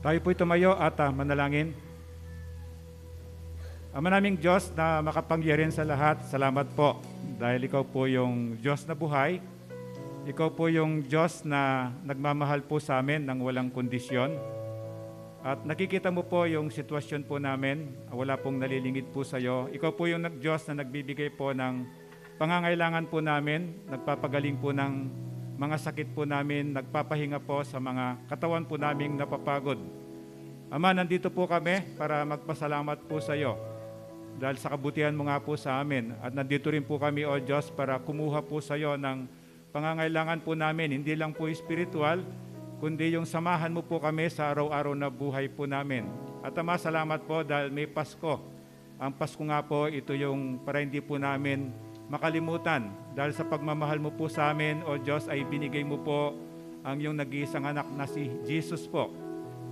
Tayo po'y tumayo at manalangin. Ama naming Diyos na makapangyarihan sa lahat, salamat po dahil Ikaw po yung Diyos na buhay. Ikaw po yung Diyos na nagmamahal po sa amin ng walang kondisyon. At nakikita mo po yung sitwasyon po namin, wala pong nalilingid po sa iyo. Ikaw po yung Diyos na nagbibigay po ng pangangailangan po namin, nagpapagaling po ng mga sakit po namin, nagpapahinga po sa mga katawan po naming napapagod. Ama, nandito po kami para magpasalamat po sa iyo dahil sa kabutihan mo nga po sa amin. At nandito rin po kami, O Diyos, para kumuha po sa iyo ng pangangailangan po namin, hindi lang po espiritual, kundi yung samahan mo po kami sa araw-araw na buhay po namin. At Ama, salamat po dahil may Pasko. Ang Pasko nga po, ito yung para hindi po namin makalimutan. Dahil sa pagmamahal mo po sa amin, O Diyos, ay binigay mo po ang iyong nag-iisang anak na si Jesus po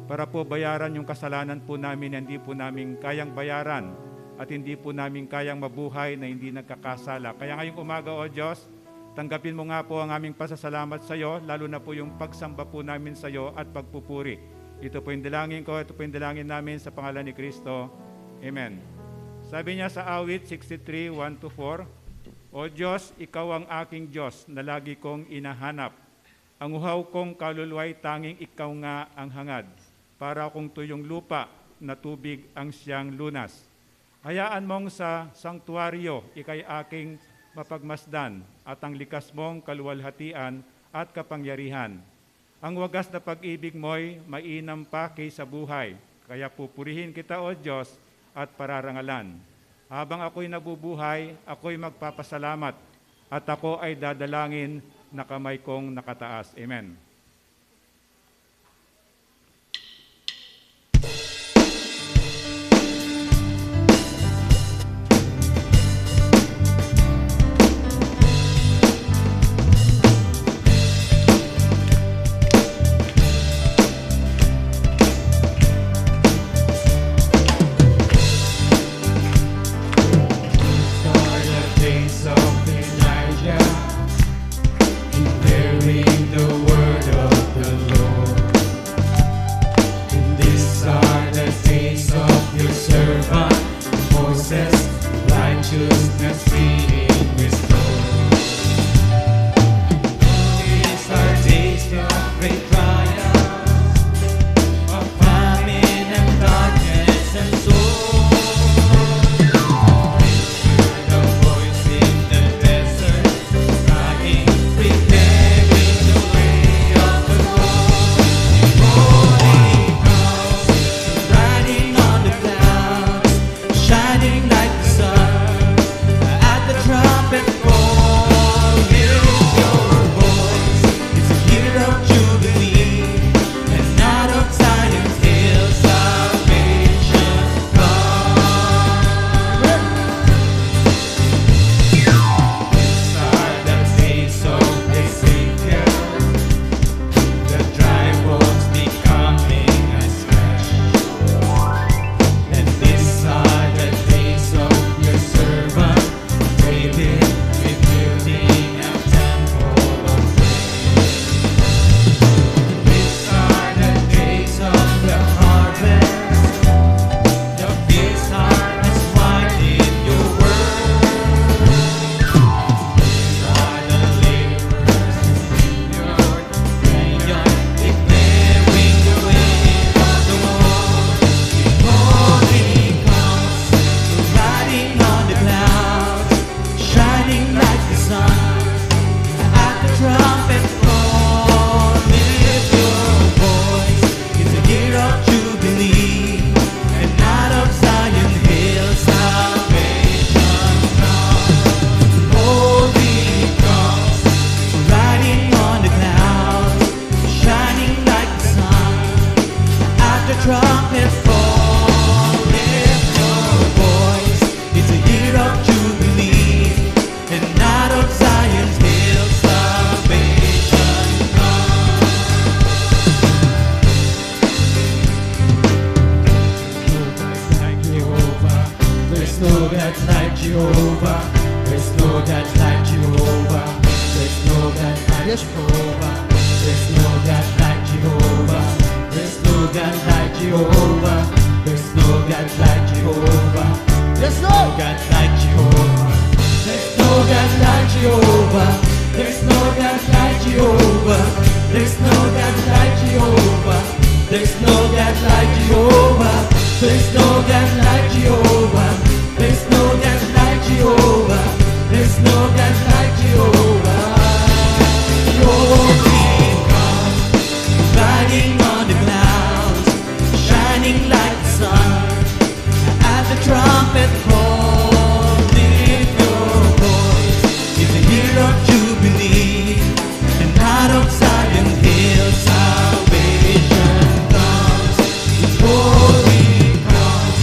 para po bayaran yung kasalanan po namin na hindi po namin kayang bayaran at hindi po namin kayang mabuhay na hindi nagkakasala. Kaya ngayong umaga, O Diyos, tanggapin mo nga po ang aming pasasalamat sa iyo, lalo na po yung pagsamba po namin sa iyo at pagpupuri. Ito po yung dalangin ko, ito po yung dalangin namin sa pangalan ni Kristo. Amen. Sabi niya sa awit 63, 1-4, O Diyos, Ikaw ang aking Diyos na lagi kong inahanap. Ang uhaw kong kaluluwa'y tanging Ikaw nga ang hangad. Para akong tuyong lupa na tubig ang siyang lunas. Hayaan mong sa sanktuaryo, ikay aking mapagmasdan at ang likas mong kaluwalhatian at kapangyarihan. Ang wagas na pag-ibig mo'y mainam pa kaysa buhay. Kaya pupurihin kita, O Diyos, at pararangalan. Habang ako'y nabubuhay, ako'y magpapasalamat at ako ay dadalangin na kamay kong nakataas. Amen. Jehovah. There's no God like Jehovah. There's no God like Jehovah. There's no God like Jehovah. Yes, No Lord. God like Jehovah. There's no God like Jehovah. There's no God like Jehovah. There's no God like Jehovah. There's no God like Jehovah. There's no God like Jehovah. There's no God like Jehovah. There's no God like Jehovah. Glory comes riding on the clouds, shining like the sun. At the trumpet call, lift your voice. It's the year of Jubilee, and out of Zion hill salvation comes. Glory comes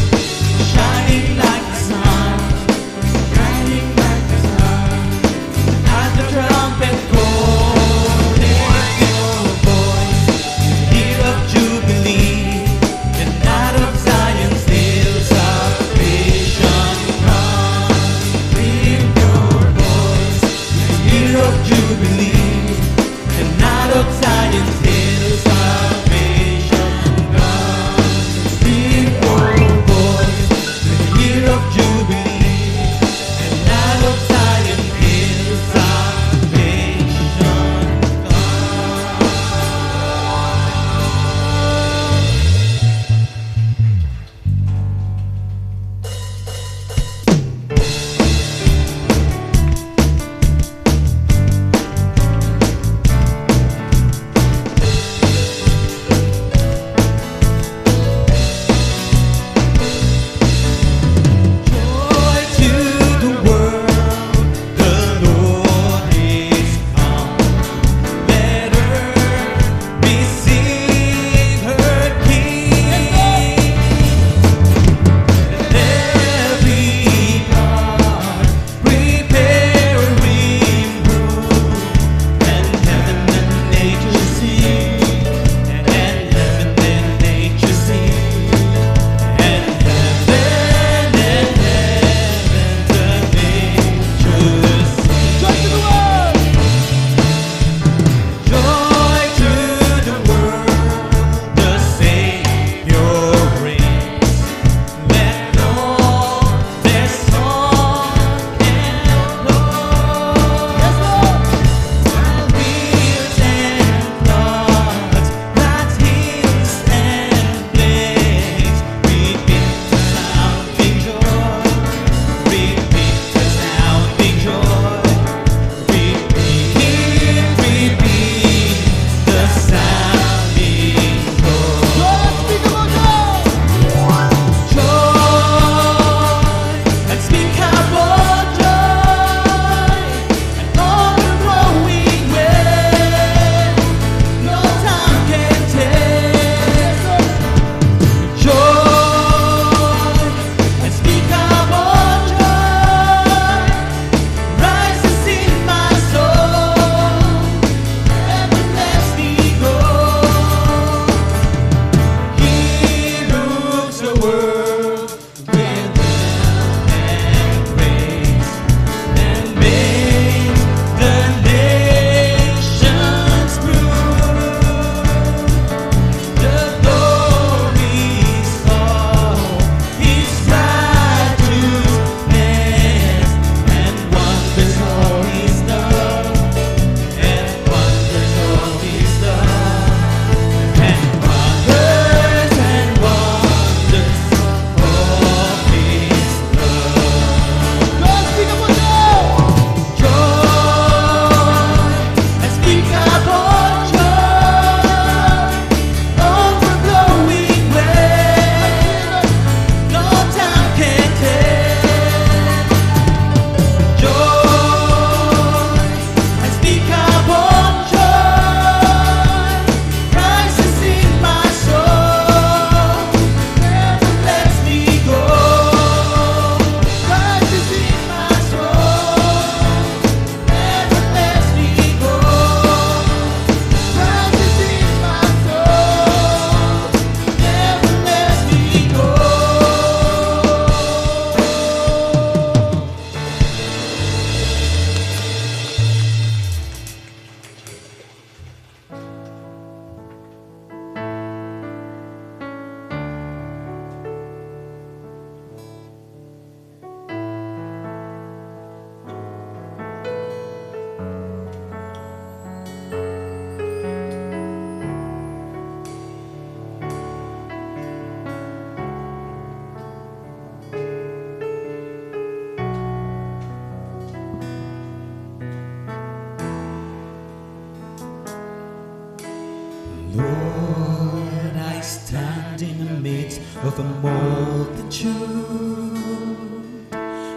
of a multitude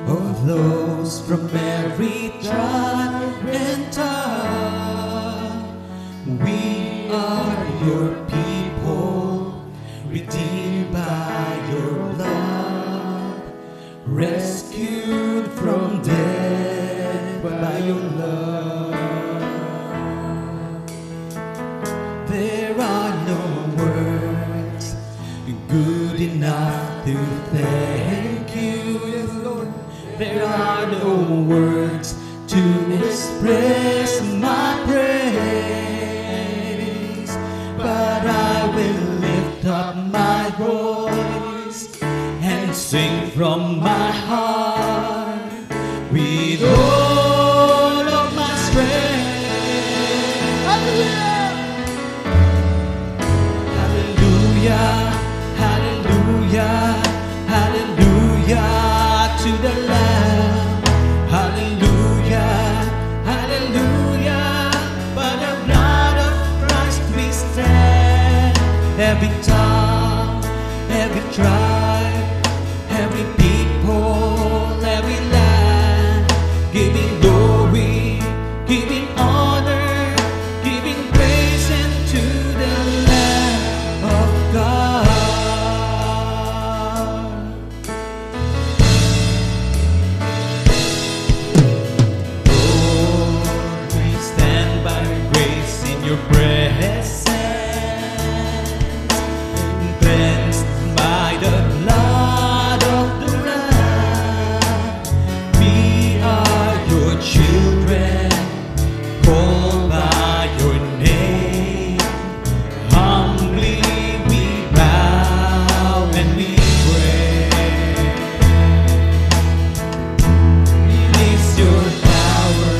of those from every tribe and tongue. We are your people, redeemed by your blood, rescued from death by your love. There are no words good enough to thank you, yes, Lord. There are no words to express my praise, but I will lift up my voice and sing from my heart with all of my strength. Hallelujah, hallelujah, hallelujah to the Lamb. Hallelujah, hallelujah, by the blood of Christ we stand. Every tongue, every tribe, every people, every land, giving glory, giving honor, giving praise unto the Lamb of God. Lord, we stand by grace in your presence, cleansed by the blood of the Lamb. We are your children, called by your name. Humbly we bow and we pray. Release your power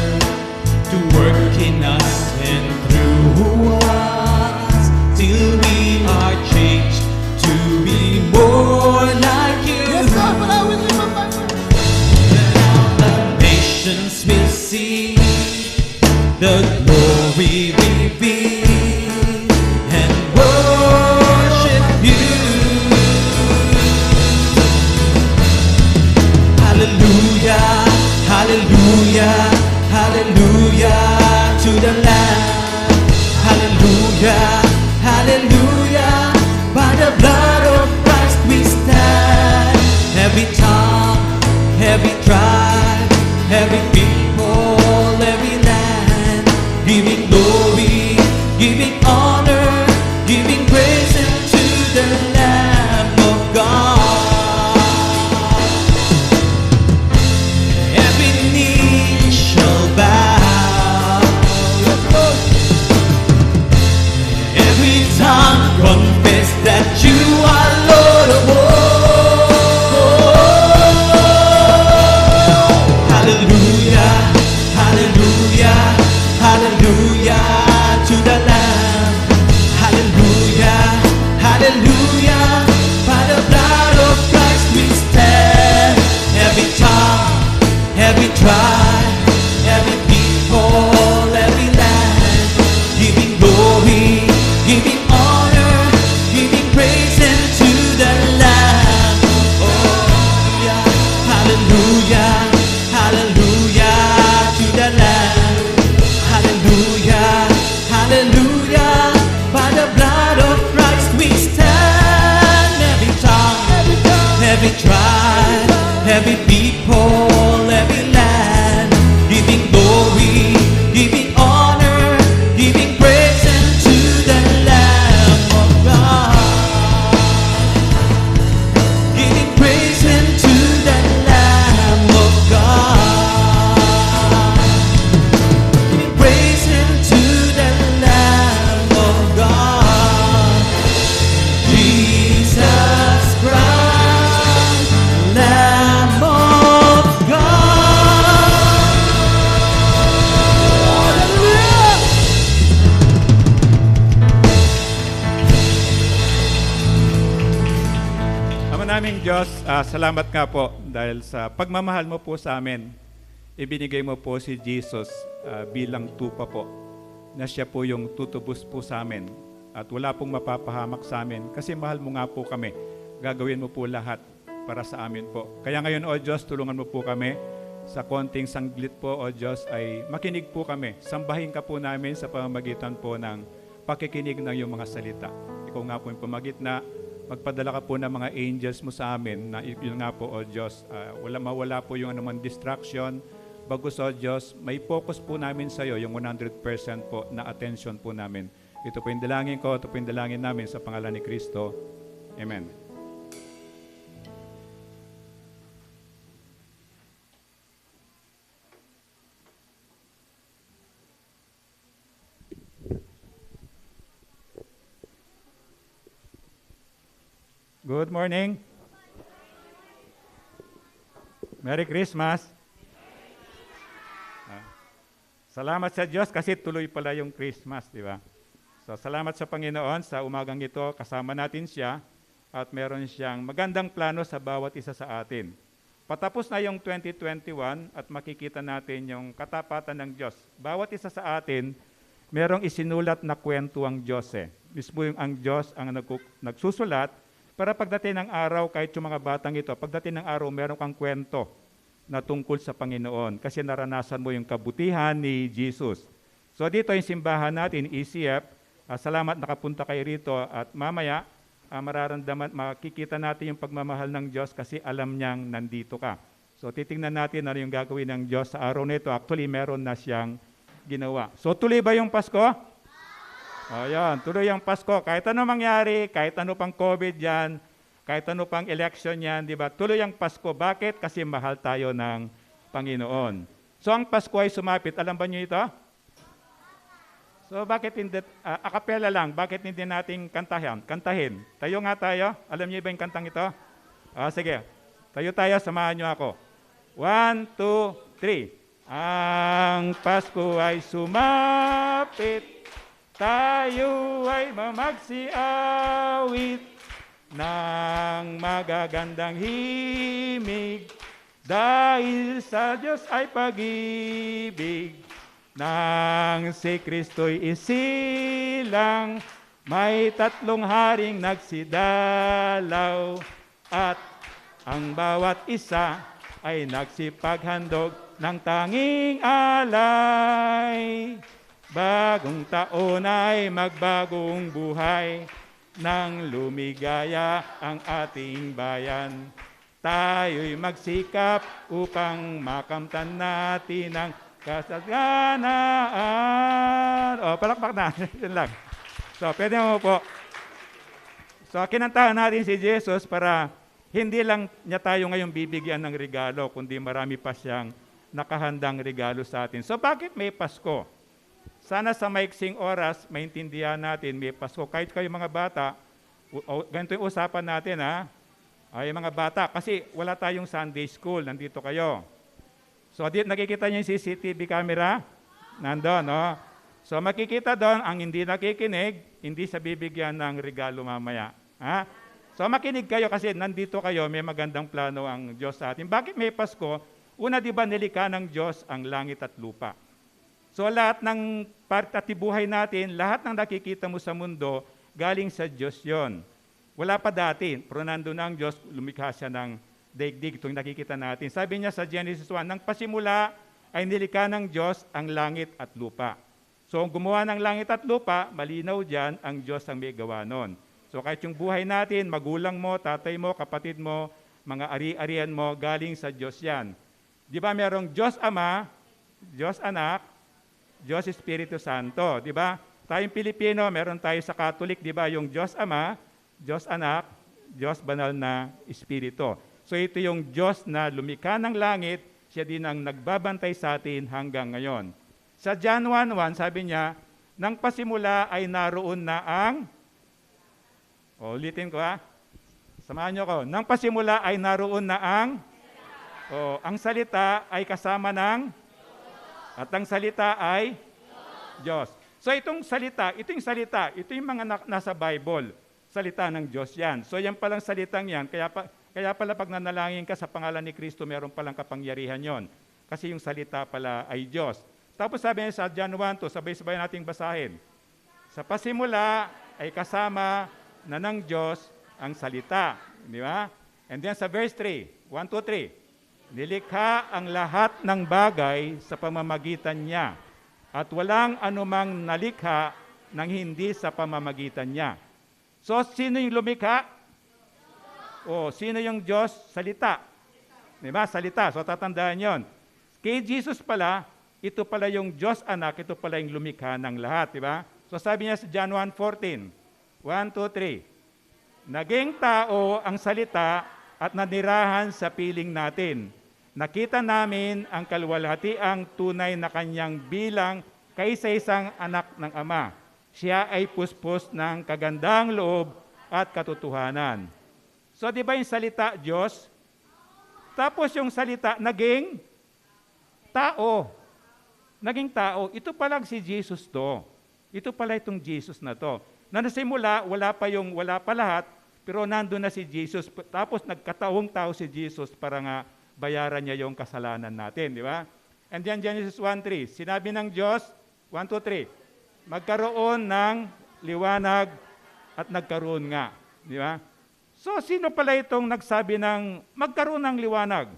to work in us and through us, till we are changed to be more like you. Now the nations will see the glory revealed and worship you. Hallelujah, hallelujah, hallelujah to the Lamb. Hallelujah, hallelujah, by the blood of Christ we stand. Every tongue, every tribe, every people, every land, giving glory, giving honor, giving praise unto the Lamb of God. Every knee shall bow, every tongue confess that you are Lord of all. Hallelujah, hallelujah, hallelujah to the Lamb. Hallelujah, hallelujah, by the blood of Christ we stand. Every tongue, every tribe, every people, every land, giving glory, giving honor, giving praise unto the Lamb. Oh yeah, hallelujah, hallelujah to the Lamb. Hallelujah, hallelujah, by the blood of Christ we stand. Every tongue, every tribe, every people, every land, giving glory, giving honor, giving praise unto the Lamb of God. Giving praise unto the Lamb of God. Giving praise unto the Lamb of God. Jesus Christ, Lamb of God. Hallelujah. Ama naming Diyos, salamat nga po dahil sa pagmamahal mo po sa amin. Ibinigay mo po si Jesus bilang tupa po, na siya po yung tutubos po sa amin. At wala pong mapapahamak sa amin kasi mahal mo nga po kami gagawin mo po lahat para sa amin po. Kaya ngayon, O Diyos, tulungan mo po kami sa konting sangglit po, O Diyos, ay makinig po kami. Sambahin ka po namin sa pamamagitan po ng pakikinig ng iyong mga salita. Ikaw nga po yung pamagitna, magpadala ka po ng mga angels mo sa amin na yun nga po, O Diyos, mawala po yung anumang distraction. Bagus, O Diyos, may focus po namin sa iyo, yung 100% po na attention po namin. Ito po yung dalangin ko, ito po yung dalangin namin sa pangalan ni Kristo. Amen. Good morning. Merry Christmas. Salamat sa Diyos kasi tuloy pala yung Christmas, di ba? So, salamat sa Panginoon sa umagang ito, kasama natin siya at meron siyang magandang plano sa bawat isa sa atin. Patapos na yung 2021 at makikita natin yung katapatan ng Diyos. Bawat isa sa atin, merong isinulat na kwento ang Diyos eh. Mismo yung ang Diyos ang nagsusulat para pagdating ng araw, kahit yung mga batang ito, pagdating ng araw, meron kang kwento na tungkol sa Panginoon kasi naranasan mo yung kabutihan ni Jesus. So dito yung simbahan natin, ECF, salamat nakapunta kayo rito at mamaya makikita natin yung pagmamahal ng Diyos kasi alam niyang nandito ka. So titingnan natin ano yung gagawin ng Diyos sa araw nito. Actually, meron na siyang ginawa. So tuloy ba yung Pasko? Ayan, tuloy ang Pasko. Kahit ano mangyari, kahit ano pang COVID yan, kahit ano pang election yan, di ba? Tuloy ang Pasko. Bakit? Kasi mahal tayo ng Panginoon. So ang Pasko ay sumapit. Alam ba niyo ito? So bakit hindi, akapela lang, bakit hindi natin kantahin? Tayo nga tayo. Alam niyo ba yung kantang ito? Sige, tayo tayo, samahan niyo ako. 1, 2, 3. Ang Pasko ay sumapit. Tayo ay mamagsiawit ng magagandang himig dahil sa Diyos ay pag-ibig nang si Kristo'y isilang may 3 haring nagsidalaw at ang bawat isa ay nagsipaghandog ng tanging alay. Bagong taon ay magbagong buhay nang lumigaya ang ating bayan. Tayo'y magsikap upang makamtan natin ang kasaganaan. Palakpak na. Yan lang. So, pwede mo po. So, kinantahan natin si Jesus para hindi lang niya tayo ngayong bibigyan ng regalo, kundi marami pa siyang nakahandang regalo sa atin. So, bakit may Pasko? Sana sa maiksing oras, maintindihan natin, may Pasko. Kahit kayo mga bata, ganito yung usapan natin ay mga bata, kasi wala tayong Sunday school, nandito kayo. So, nakikita niyo yung CCTV camera? Nandun, no? So, makikita doon, ang hindi nakikinig, hindi sa bibigyan ng regalo mamaya. So, makinig kayo kasi nandito kayo, may magandang plano ang Diyos sa atin. Bakit may Pasko? Una, di ba nilikha ng Diyos ang langit at lupa? So lahat ng buhay natin, lahat ng nakikita mo sa mundo, galing sa Diyos yon. Wala pa dati, pero nandun na ang Diyos, lumikha siya ng daigdig, itong nakikita natin. Sabi niya sa Genesis 1, nang pasimula ay nilikha ng Diyos ang langit at lupa. So ang gumawa ng langit at lupa, malinaw dyan, ang Diyos ang may gawa nun. So kahit yung buhay natin, magulang mo, tatay mo, kapatid mo, mga ari-arian mo, galing sa Diyos yan. Di ba merong Diyos Ama, Diyos Anak, Diyos Espiritu Santo, di ba? Tayong Pilipino, meron tayo sa Catholic, di ba? Yung Diyos Ama, Diyos Anak, Diyos Banal na Espiritu. So ito yung Diyos na lumikha ng langit, siya din ang nagbabantay sa atin hanggang ngayon. Sa John 1:1, sabi niya, nang pasimula ay naroon na ang, ulitin ko samahan niyo ko, nang pasimula ay naroon na ang salita ay kasama ng at ang salita ay Diyos. So itong salita, ito yung mga nasa Bible. Salita ng Diyos yan. So yan palang salitang yan, kaya pala pag nanalangin ka sa pangalan ni Kristo, meron palang kapangyarihan yon. Kasi yung salita pala ay Diyos. Tapos sabi niya sa John 1:2, sabay-sabay nating basahin. Sa pasimula ay kasama na ng Diyos ang salita. Di ba? And then sa verse 3, 1, 2, 3. Nilikha ang lahat ng bagay sa pamamagitan niya at walang anumang nalikha nang hindi sa pamamagitan niya. So, sino yung lumikha? Sino yung Diyos? Salita. Diba? Salita. So, tatandaan yon. Kay Jesus pala, ito pala yung Diyos anak, ito pala yung lumikha ng lahat. Diba? So, sabi niya sa John 1:14, 1, 2, 3. Naging tao ang salita at nanirahan sa piling natin. Nakita namin ang kalwalhatiang tunay na kanyang bilang kaisa-isang anak ng Ama. Siya ay puspos ng kagandang loob at katotohanan. So, di ba yung salita, Diyos? Tapos yung salita, naging tao. Naging tao. Ito palang si Jesus to. Ito pala itong Jesus na to. Na nasimula, wala pa lahat, pero nandun na si Jesus. Tapos nagkataong tao si Jesus para nga bayaran niya yung kasalanan natin, di ba? And then Genesis 1:3, sinabi ng Diyos, 1, 2, 3, magkaroon ng liwanag at nagkaroon nga, di ba? So, sino pala itong nagsabi ng magkaroon ng liwanag?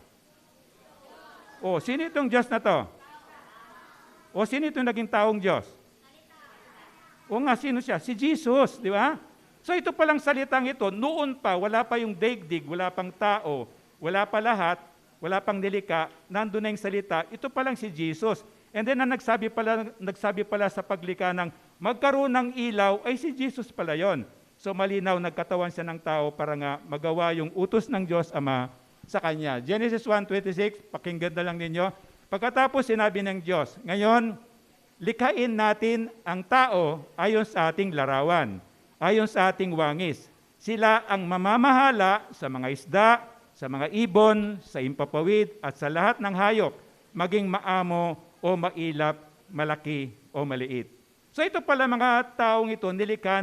Sino itong Diyos na to? Sino itong naging taong Diyos? Sino siya? Si Jesus, di ba? So, ito palang salitang ito, noon pa, wala pa yung daigdig, wala pang tao, wala pa lahat, wala pang nilikha, nandun na yung salita, ito palang si Jesus. And then, nagsabi pala sa paglikha ng magkaroon ng ilaw, ay si Jesus pala yon. So malinaw, nagkatawan siya ng tao para nga magawa yung utos ng Diyos Ama sa Kanya. Genesis 1:26, pakinggan na lang ninyo. Pagkatapos sinabi ng Diyos, ngayon, likhain natin ang tao ayon sa ating larawan, ayon sa ating wangis. Sila ang mamamahala sa mga isda, sa mga ibon, sa impapawid, at sa lahat ng hayop, maging maamo o mailap, malaki o maliit. So ito pala mga taong ito, nilikha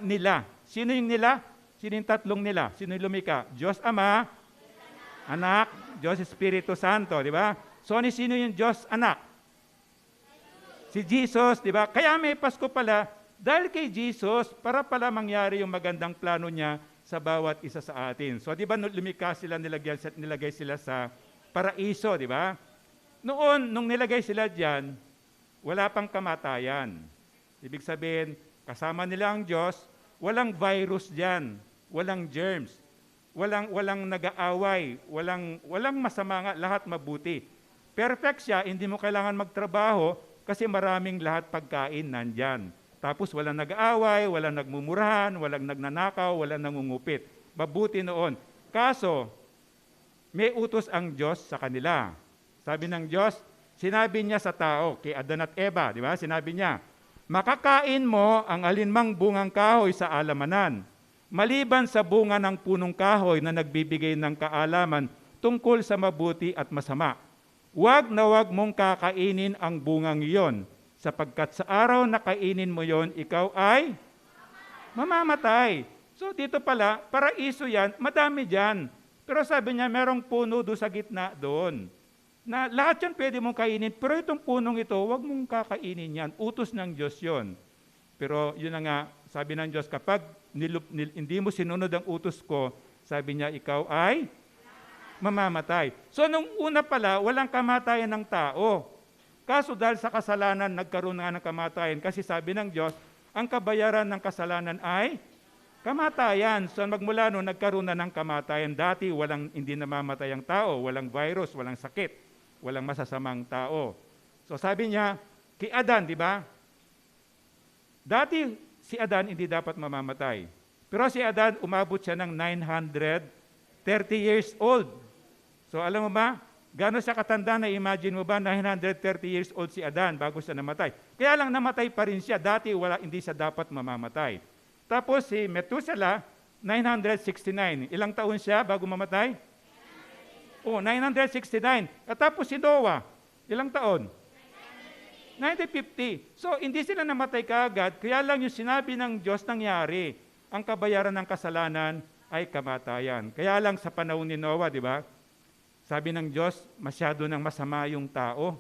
nila. Sino yung nila? Sino yung tatlong nila? Sino yung lumikha? Diyos Ama, Anak, Diyos Espiritu Santo, di ba? So sino yung Diyos Anak? Si Jesus, di ba? Kaya may Pasko pala, dahil kay Jesus, para pala mangyari yung magandang plano niya sa bawat isa sa atin. So di ba lumikha sila, nilagay sila sa paraiso, di ba? Noon, nung nilagay sila diyan, wala pang kamatayan. Ibig sabihin, kasama nila ang Diyos, walang virus diyan, walang germs, walang nag-aaway, walang masama nga, lahat mabuti. Perfect siya, hindi mo kailangan magtrabaho kasi maraming lahat pagkain nandyan. Tapos walang nag-aaway, walang nagmumurahan, walang nagnanakaw, walang nangungupit. Mabuti noon. Kaso, may utos ang Diyos sa kanila. Sabi ng Diyos, sinabi niya sa tao, kay Adan at Eva, di ba? Sinabi niya, makakain mo ang alinmang bungang kahoy sa alamanan, maliban sa bunga ng punong kahoy na nagbibigay ng kaalaman tungkol sa mabuti at masama. Huwag na huwag mong kakainin ang bungang iyon, sapagkat sa araw na kainin mo yon, ikaw ay mamamatay. So dito pala, paraiso yan, madami dyan. Pero sabi niya, merong puno doon sa gitna doon. Na lahat yan pwede mong kainin, pero itong punong ito, huwag mong kakainin yan. Utos ng Diyos yon. Pero yun na nga, sabi ng Diyos, kapag hindi mo sinunod ang utos ko, sabi niya, ikaw ay mamamatay. So nung una pala, walang kamatayan ng tao. Kaso dahil sa kasalanan, nagkaroon nga ng kamatayan. Kasi sabi ng Diyos, ang kabayaran ng kasalanan ay kamatayan. So magmula noon, nagkaroon na ng kamatayan. Dati, hindi namamatay ang tao, walang virus, walang sakit, walang masasamang tao. So sabi niya, kay Adan, di ba? Dati, si Adan hindi dapat mamamatay. Pero si Adan, umabot siya ng 930 years old. So alam mo ba, gano'n siya katanda, na imagine mo ba, 930 years old si Adan bago siya namatay. Kaya lang namatay pa rin siya. Dati, hindi siya dapat mamamatay. Tapos si Methuselah, 969. Ilang taon siya bago mamatay? 969. At tapos si Noah, ilang taon? 950. So, hindi sila namatay kaagad, kaya lang yung sinabi ng Diyos nangyari. Ang kabayaran ng kasalanan ay kamatayan. Kaya lang sa panahon ni Noah, di ba? Sabi ng Diyos, masyado nang masama yung tao.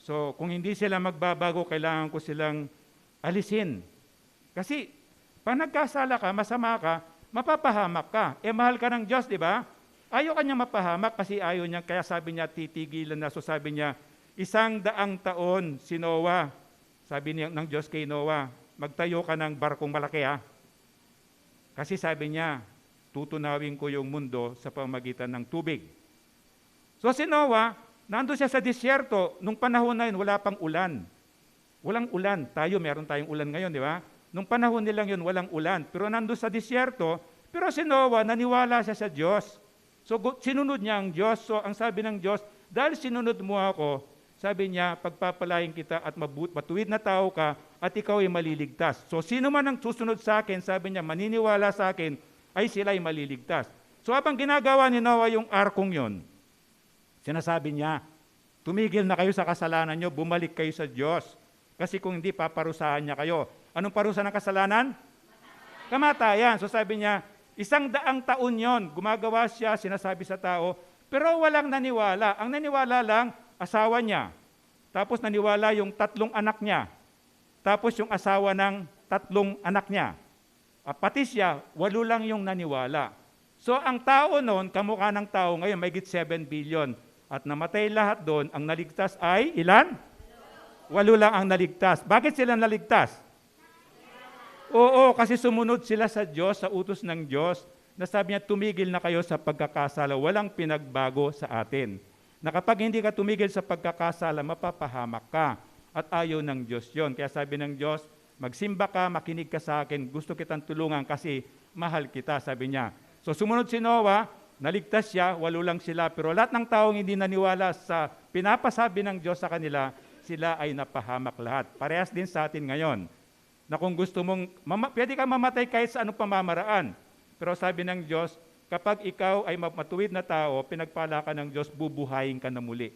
So, kung hindi sila magbabago, kailangan ko silang alisin. Kasi, Pag nagkasala ka, masama ka, mapapahamak ka. Mahal ka ng Diyos, di ba? Ayaw ka niya mapahamak kasi ayaw niya, kaya sabi niya, titigilan na. So sabi niya, 100 taon si Noah. Sabi niya ng Diyos kay Noah, magtayo ka ng barkong malaki ha. Kasi sabi niya, tutunawin ko yung mundo sa pamamagitan ng tubig. So si Noah, nandun siya sa disyerto. Nung panahon na yun, wala pang ulan. Walang ulan. Meron tayong ulan ngayon, di ba? Nung panahon nilang yun, walang ulan. Pero nandun sa disyerto, pero si Noah, naniwala siya sa Diyos. So sinunod niya ang Diyos. So ang sabi ng Diyos, dahil sinunod mo ako, sabi niya, pagpapalain kita at matuwid na tao ka at ikaw ay maliligtas. So sino man ang susunod sa akin, sabi niya, maniniwala sa akin, ay sila ay maliligtas. So habang ginagawa ni Noah yung arkong yon, sinasabi niya, tumigil na kayo sa kasalanan niyo, bumalik kayo sa Diyos. Kasi kung hindi, paparusahan niya kayo. Anong parusa ng kasalanan? Kamatayan. So sabi niya, 100 taon yon, gumagawa siya, sinasabi sa tao, pero walang naniwala. Ang naniwala lang, asawa niya. Tapos naniwala yung 3 anak niya. Tapos yung asawa ng 3 anak niya. Pati siya, 8 lang yung naniwala. So ang tao noon, kamukha ng tao ngayon, may 7 billion. At namatay lahat doon, ang naligtas ay ilan? 8 lang ang naligtas. Bakit sila naligtas? Oo, kasi sumunod sila sa Diyos, sa utos ng Diyos, na sabi niya, tumigil na kayo sa pagkakasala, walang pinagbago sa atin. Na kapag hindi ka tumigil sa pagkakasala, mapapahamak ka. At ayaw ng Diyos yon. Kaya sabi ng Diyos, magsimba ka, makinig ka sa akin, gusto kitang tulungan kasi mahal kita, sabi niya. So sumunod si Noah, naligtas siya, 8 lang sila, pero lahat ng taong hindi naniwala sa pinapasabi ng Diyos sa kanila, sila ay napahamak lahat. Parehas din sa atin ngayon, na kung gusto mong, pwede kang mamatay kahit sa anong pamamaraan. Pero sabi ng Diyos, kapag ikaw ay matuwid na tao, pinagpala ka ng Diyos, bubuhayin ka na muli.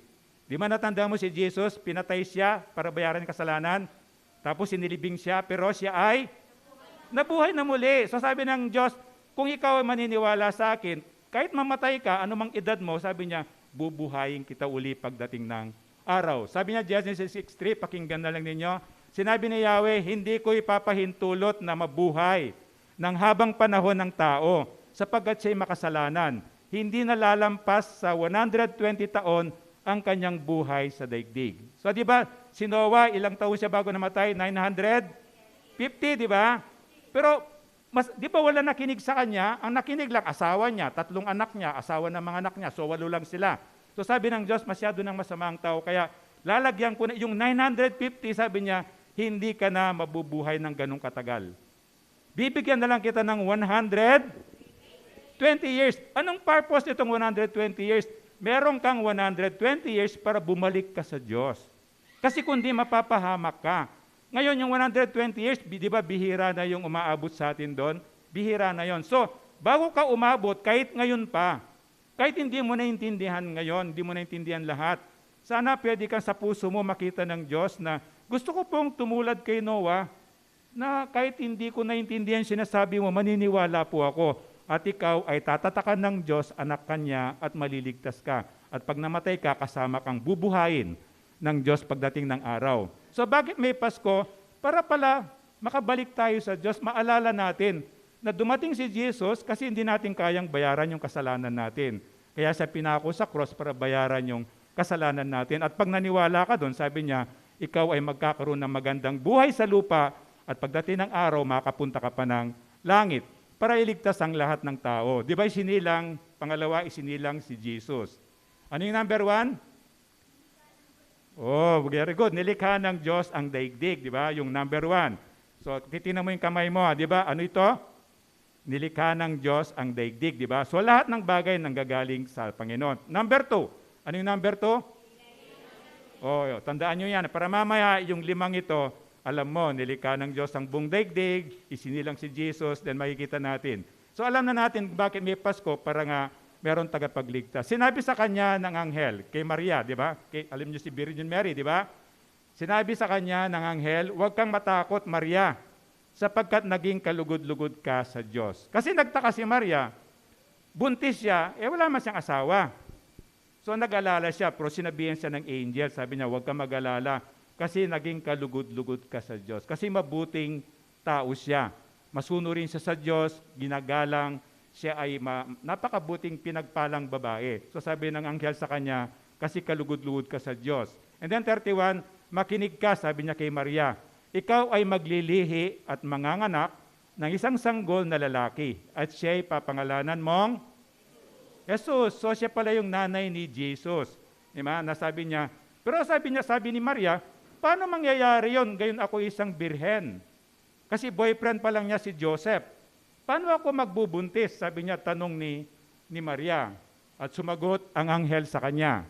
Di ba natanda mo si Jesus, pinatay siya para bayaran ng kasalanan, tapos sinilibing siya, pero siya ay nabuhay na muli. So sabi ng Diyos, kung ikaw ay maniniwala sa akin, kahit mamatay ka, anumang edad mo, sabi niya, bubuhayin kita uli pagdating ng araw. Sabi niya, Genesis 6:3, pakinggan na lang ninyo, sinabi ni Yahweh, hindi ko ipapahintulot na mabuhay ng habang panahon ng tao, sapagkat siya'y makasalanan. Hindi nalalampas sa 120 taon ang kanyang buhay sa daigdig. So di ba, si Noah, ilang taon siya bago namatay? 950, di ba? Pero, di ba wala nakinig sa kanya? Ang nakinig lang, asawa niya, 3 anak niya, asawa ng mga anak niya, so 8 lang sila. So sabi ng Diyos, masyado ng masama ang tao, kaya lalagyan ko na, yung 950, sabi niya, hindi ka na mabubuhay ng ganong katagal. Bibigyan na lang kita ng 120 years. Anong purpose nitong 120 years? Meron kang 120 years para bumalik ka sa Diyos. Kasi kundi mapapahamak ka. Ngayon, yung 120 years, di ba bihira na yung umaabot sa atin doon? Bihira na yon. So, bago ka umabot, kahit ngayon pa, kahit hindi mo naintindihan ngayon, hindi mo naintindihan lahat, sana pwede kang sa puso mo makita ng Diyos na gusto ko pong tumulad kay Noah, na kahit hindi ko naintindihan sinasabi mo, maniniwala po ako. At ikaw ay tatatakan ng Diyos, anak kanya, at maliligtas ka. At pag namatay ka, kasama kang bubuhayin ng Diyos pagdating ng araw. So bakit may Pasko? Para pala makabalik tayo sa Diyos, maalala natin na dumating si Jesus kasi hindi natin kayang bayaran yung kasalanan natin. Kaya siya pinako sa cross para bayaran yung kasalanan natin. At pag naniwala ka doon, sabi niya, ikaw ay magkakaroon ng magandang buhay sa lupa at pagdating ng araw, makapunta ka pa ng langit para iligtas ang lahat ng tao. Di ba isinilang, pangalawa, isinilang si Jesus. Ano yung number 1? Oh, very good. Nilikha ng Diyos ang daigdig, di ba? Yung number 1. So, titingnan mo yung kamay mo, di ba? Ano ito? Nilikha ng Diyos ang daigdig, di ba? So, lahat ng bagay nanggagaling sa Panginoon. Number 2. Ano yung number 2? Oh, tandaan nyo yan. Para mamaya, yung 5 ito, alam mo, nilikha ng Diyos ang buong daigdig, isinilang si Jesus, then makikita natin. So alam na natin bakit may Pasko para nga meron tagapagligtas. Sinabi sa kanya ng anghel, kay Maria, di ba? Alam niyo si Virgin Mary, di ba? Sinabi sa kanya ng anghel, huwag kang matakot, Maria, sapagkat naging kalugod-lugod ka sa Diyos. Kasi nagtaka si Maria, buntis siya, wala man siyang asawa. So nag-alala siya, pero sinabihan siya ng angel, sabi niya, huwag kang mag-alala, kasi naging kalugod-lugod ka sa Diyos. Kasi mabuting tao siya. masunurin siya sa Diyos, ginagalang, siya ay napakabuting pinagpalang babae. So sabi ng anghel sa kanya, kasi kalugod-lugod ka sa Diyos. And then 31, makinig ka, sabi niya kay Maria, ikaw ay maglilihi at manganganak ng isang sanggol na lalaki at siya ay papangalanan mong Jesus. So siya pala yung nanay ni Jesus. Diba? Nasabi niya, pero sabi ni Maria, paano mangyayari yon? Gayon ako isang birhen. Kasi boyfriend pa lang niya si Joseph. Paano ako magbubuntis? Sabi niya, tanong ni Maria. At sumagot ang anghel sa kanya,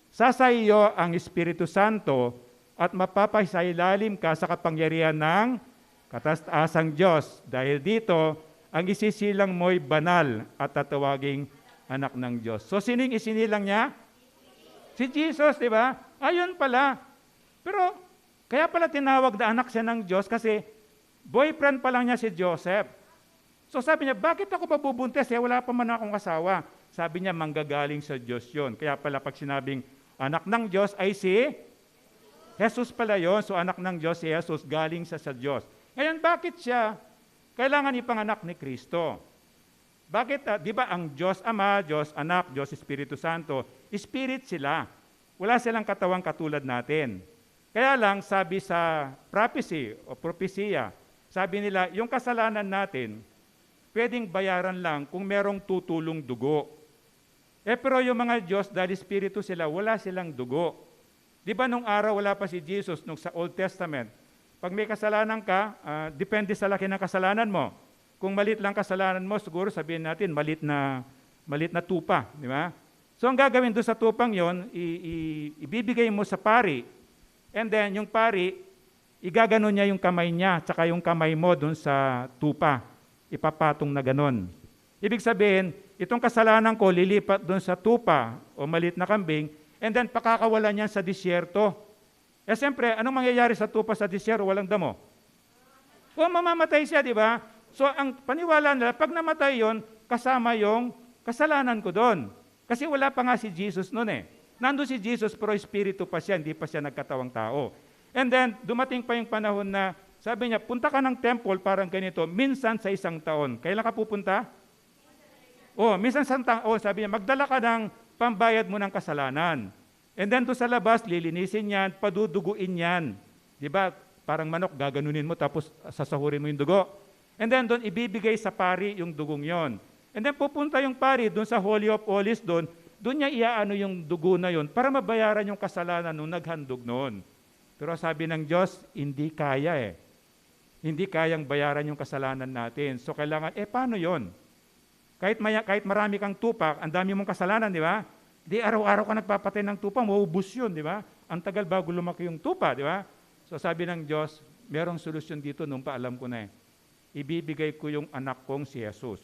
sa iyo ang Espiritu Santo at mapapasailalim ka sa kapangyarihan ng kataas-asang Diyos. Dahil dito, ang isisilang mo'y banal at tatawaging anak ng Diyos. So, sining isinilang niya? Si Jesus, di ba? Ayun pala. Pero, kaya pala tinawag na anak siya ng Diyos kasi boyfriend pa lang niya si Joseph. So sabi niya, bakit ako mabubuntis? Wala pa man akong asawa. Sabi niya, manggagaling sa Diyos yon. Kaya pala pag sinabing anak ng Diyos ay si Jesus pala yon. So anak ng Diyos si Jesus, galing sa Diyos. Ngayon, bakit siya kailangan ipanganak ni Kristo? Bakit? Di ba ang Diyos Ama, Diyos Anak, Diyos Espiritu Santo, Spirit sila. Wala silang katawang katulad natin. Kaya lang, sabi sa prophecy o propesya, sabi nila, yung kasalanan natin, pwedeng bayaran lang kung merong tutulong dugo. Pero yung mga Diyos, dahil Espiritu sila, wala silang dugo. Di ba nung araw wala pa si Jesus nung sa Old Testament? Pag may kasalanan ka, depende sa laki ng kasalanan mo. Kung malit lang kasalanan mo, siguro sabihin natin, malit na tupa. Di ba? So ang gagawin doon sa tupang yon, ibibigay mo sa pari. And then yung pari, igaganon niya yung kamay niya, tsaka yung kamay mo doon sa tupa. Ipapatong na ganon. Ibig sabihin, itong kasalanan ko lilipat doon sa tupa o malit na kambing, and then pakakawalan niyan sa disyerto. Siyempre, anong mangyayari sa tupa sa disyerto? Walang damo. O mamamatay siya, di ba? So ang paniwala nila, pag namatay yon, kasama yung kasalanan ko doon. Kasi wala pa nga si Jesus noon eh. Nandun si Jesus pero espiritu pa siya, hindi pa siya nagkatawang tao. And then, dumating pa yung panahon na sabi niya, punta ka ng temple parang ganito, minsan sa isang taon. Kailan ka pupunta? Minsan sa taon. Sabi niya, magdala ka ng pambayad mo ng kasalanan. And then doon sa labas, lilinisin yan, paduduguin yan. Di ba? Parang manok, gaganunin mo tapos sasahurin mo yung dugo. And then doon, ibibigay sa pari yung dugong yon. And then pupunta yung pari doon sa Holy of Holies doon niya iaano yung dugo na yon para mabayaran yung kasalanan nung naghandog noon. Pero sabi ng Diyos, hindi kaya eh. Hindi kayang bayaran yung kasalanan natin. So kailangan, paano yon? Kahit marami kang tupak, ang dami mong kasalanan, di ba? Di araw-araw ka nagpapatay ng tupa, maubos yun, di ba? Ang tagal bago lumaki yung tupa, di ba? So sabi ng Diyos, merong solusyon dito nung paalam ko na eh. Ibibigay ko yung anak kong si Jesus.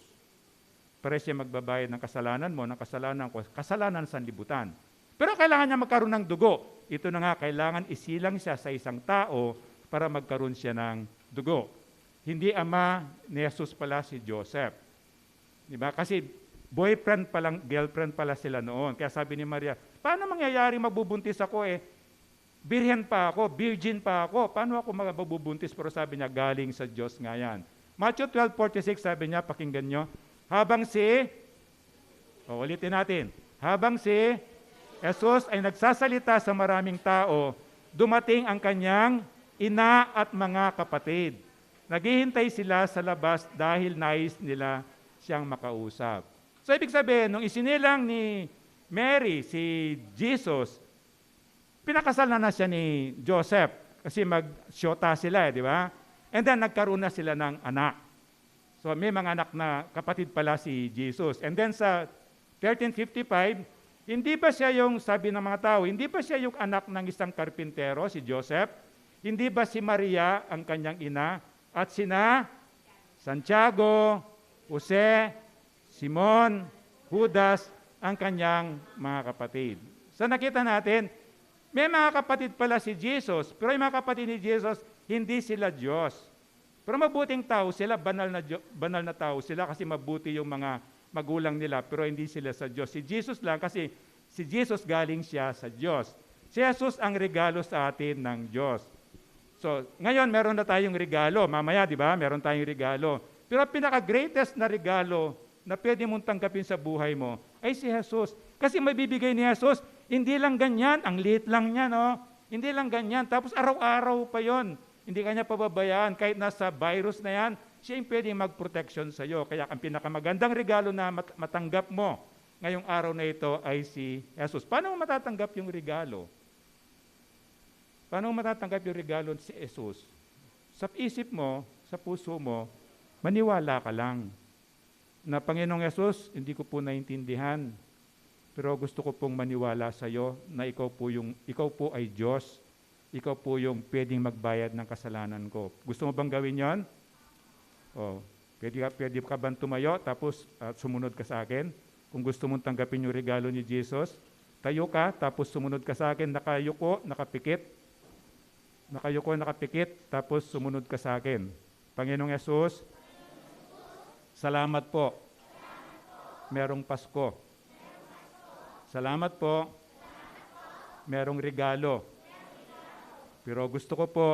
Para siya magbabayad ng kasalanan mo, ng kasalanan ko, kasalanan sa libutan. Pero kailangan niya magkaroon ng dugo. Ito na nga, kailangan isilang siya sa isang tao para magkaroon siya ng dugo. Hindi ama ni Jesus pala si Joseph. Diba? Kasi boyfriend pa lang, girlfriend pala sila noon. Kaya sabi ni Maria, paano mangyayari mabubuntis ako birhen pa ako, virgin pa ako. Paano ako mabubuntis? Pero sabi niya, galing sa Diyos nga yan. Matthew 12:46, sabi niya, pakinggan nyo, ulitin natin, habang si Jesus ay nagsasalita sa maraming tao, dumating ang kanyang ina at mga kapatid. Naghihintay sila sa labas dahil nais nila siyang makausap. So ibig sabihin, nung isinilang ni Mary si Jesus, pinakasal na siya ni Joseph kasi mag-syota sila, di ba? And then nagkaroon na sila ng anak. So may mga anak na kapatid pala si Jesus. And then sa 1355, hindi ba siya yung, sabi ng mga tao, hindi ba siya yung anak ng isang karpintero, si Joseph? Hindi ba si Maria ang kanyang ina? At sina Santiago, Jose, Simon, Judas, ang kanyang mga kapatid. So nakita natin, may mga kapatid pala si Jesus, pero yung mga kapatid ni Jesus, hindi sila Diyos. Pero mabuting tao sila, banal na tao sila kasi mabuti yung mga magulang nila, pero hindi sila sa Diyos. Si Jesus lang kasi si Jesus galing siya sa Diyos. Si Jesus ang regalo sa atin ng Diyos. So, ngayon meron na tayong regalo. Mamaya, di ba? Meron tayong regalo. Pero ang pinaka-greatest na regalo na pwede mong tanggapin sa buhay mo ay si Jesus. Kasi may bibigay ni Jesus, hindi lang ganyan, ang liit lang niya, no? Hindi lang ganyan, tapos araw-araw pa yon. Hindi kanya pababayaan, kahit nasa virus na yan, siya yung pwedeng mag-protection sa iyo. Kaya ang pinakamagandang regalo na matanggap mo ngayong araw na ito ay si Jesus. Paano mo matatanggap yung regalo? Paano mo matatanggap yung regalo si Jesus? Sa isip mo, sa puso mo, maniwala ka lang na Panginoong Jesus, hindi ko po naintindihan, pero gusto ko pong maniwala sa iyo na ikaw po ay Diyos. Ikaw po yung pwedeng magbayad ng kasalanan ko. Gusto mo bang gawin yon? Pwede ka bang tumayo tapos sumunod ka sa akin? Kung gusto mong tanggapin yung regalo ni Jesus, tayo ka tapos sumunod ka sa akin, nakayuko, nakapikit. Nakayuko, nakapikit, tapos sumunod ka sa akin. Panginoong Yesus, salamat po. Merong Pasko. Salamat po. Merong regalo. Pero gusto ko po,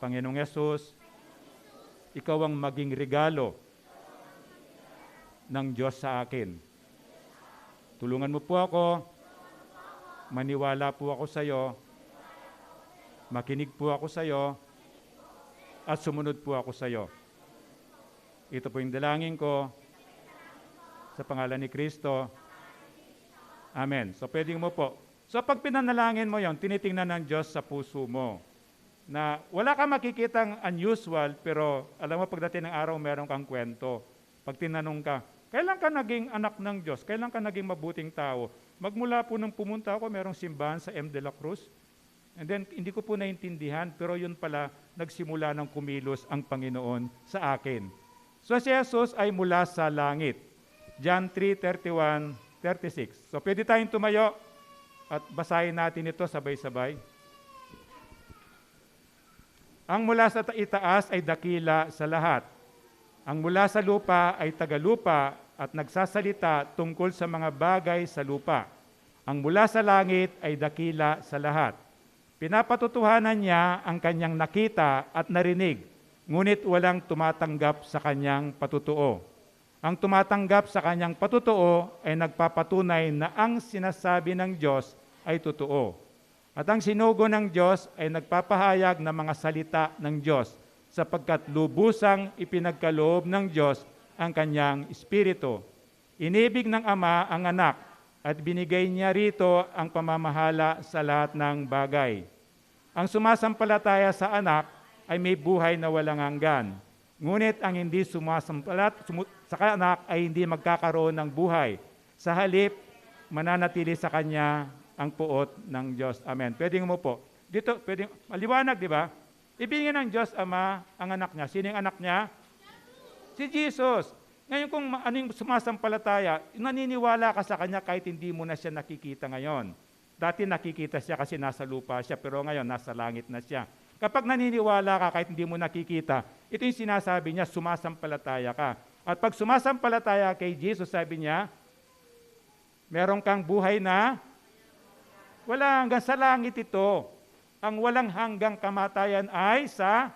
Panginoong Yesus, ikaw ang maging regalo ng Diyos sa akin. Tulungan mo po ako, maniwala po ako sa iyo, makinig po ako sa iyo, at sumunod po ako sa iyo. Ito po yung dalangin ko sa pangalan ni Kristo. Amen. So pwedeng mo po. So pag pinanalangin mo yon, tinitingnan ng Diyos sa puso mo na wala kang makikitang unusual, pero alam mo pagdating ng araw, meron kang kwento. Pag tinanong ka, kailan ka naging anak ng Diyos? Kailan ka naging mabuting tao? Magmula po nung pumunta ako, merong simbahan sa M. de la Cruz. And then, hindi ko po naintindihan, pero yun pala, nagsimula ng kumilos ang Panginoon sa akin. So si Jesus ay mula sa langit. John 3:31-36. So pwede tayong tumayo at basahin natin ito sabay-sabay. Ang mula sa itaas ay dakila sa lahat. Ang mula sa lupa ay tagalupa at nagsasalita tungkol sa mga bagay sa lupa. Ang mula sa langit ay dakila sa lahat. Pinapatutuhanan niya ang kanyang nakita at narinig, ngunit walang tumatanggap sa kanyang patutuo. Ang tumatanggap sa kanyang patutuo ay nagpapatunay na ang sinasabi ng Diyos ay totoo. At ang sinugo ng Diyos ay nagpapahayag ng mga salita ng Diyos, sapagkat lubusang ipinagkaloob ng Diyos ang kanyang Espiritu. Inibig ng Ama ang anak at binigay niya rito ang pamamahala sa lahat ng bagay. Ang sumasampalataya sa anak ay may buhay na walang hanggan. Ngunit ang hindi sumasampalat sa anak ay hindi magkakaroon ng buhay. Sa halip, mananatili sa kanya ang puot ng Diyos. Amen. Pwedeng mo po. Dito, pwedeng, maliwanag, di ba? Ibigay ng Diyos Ama ang anak niya. Sino yung anak niya? Si Jesus. Ngayon kung ano yung sumasampalataya, naniniwala ka sa kanya kahit hindi mo na siya nakikita ngayon. Dati nakikita siya kasi nasa lupa siya, pero ngayon nasa langit na siya. Kapag naniniwala ka kahit hindi mo nakikita, ito yung sinasabi niya, sumasampalataya ka. At pag sumasampalataya kay Jesus, sabi niya, meron kang buhay na wala hanggang sa langit ito. Ang walang hanggang kamatayan ay sa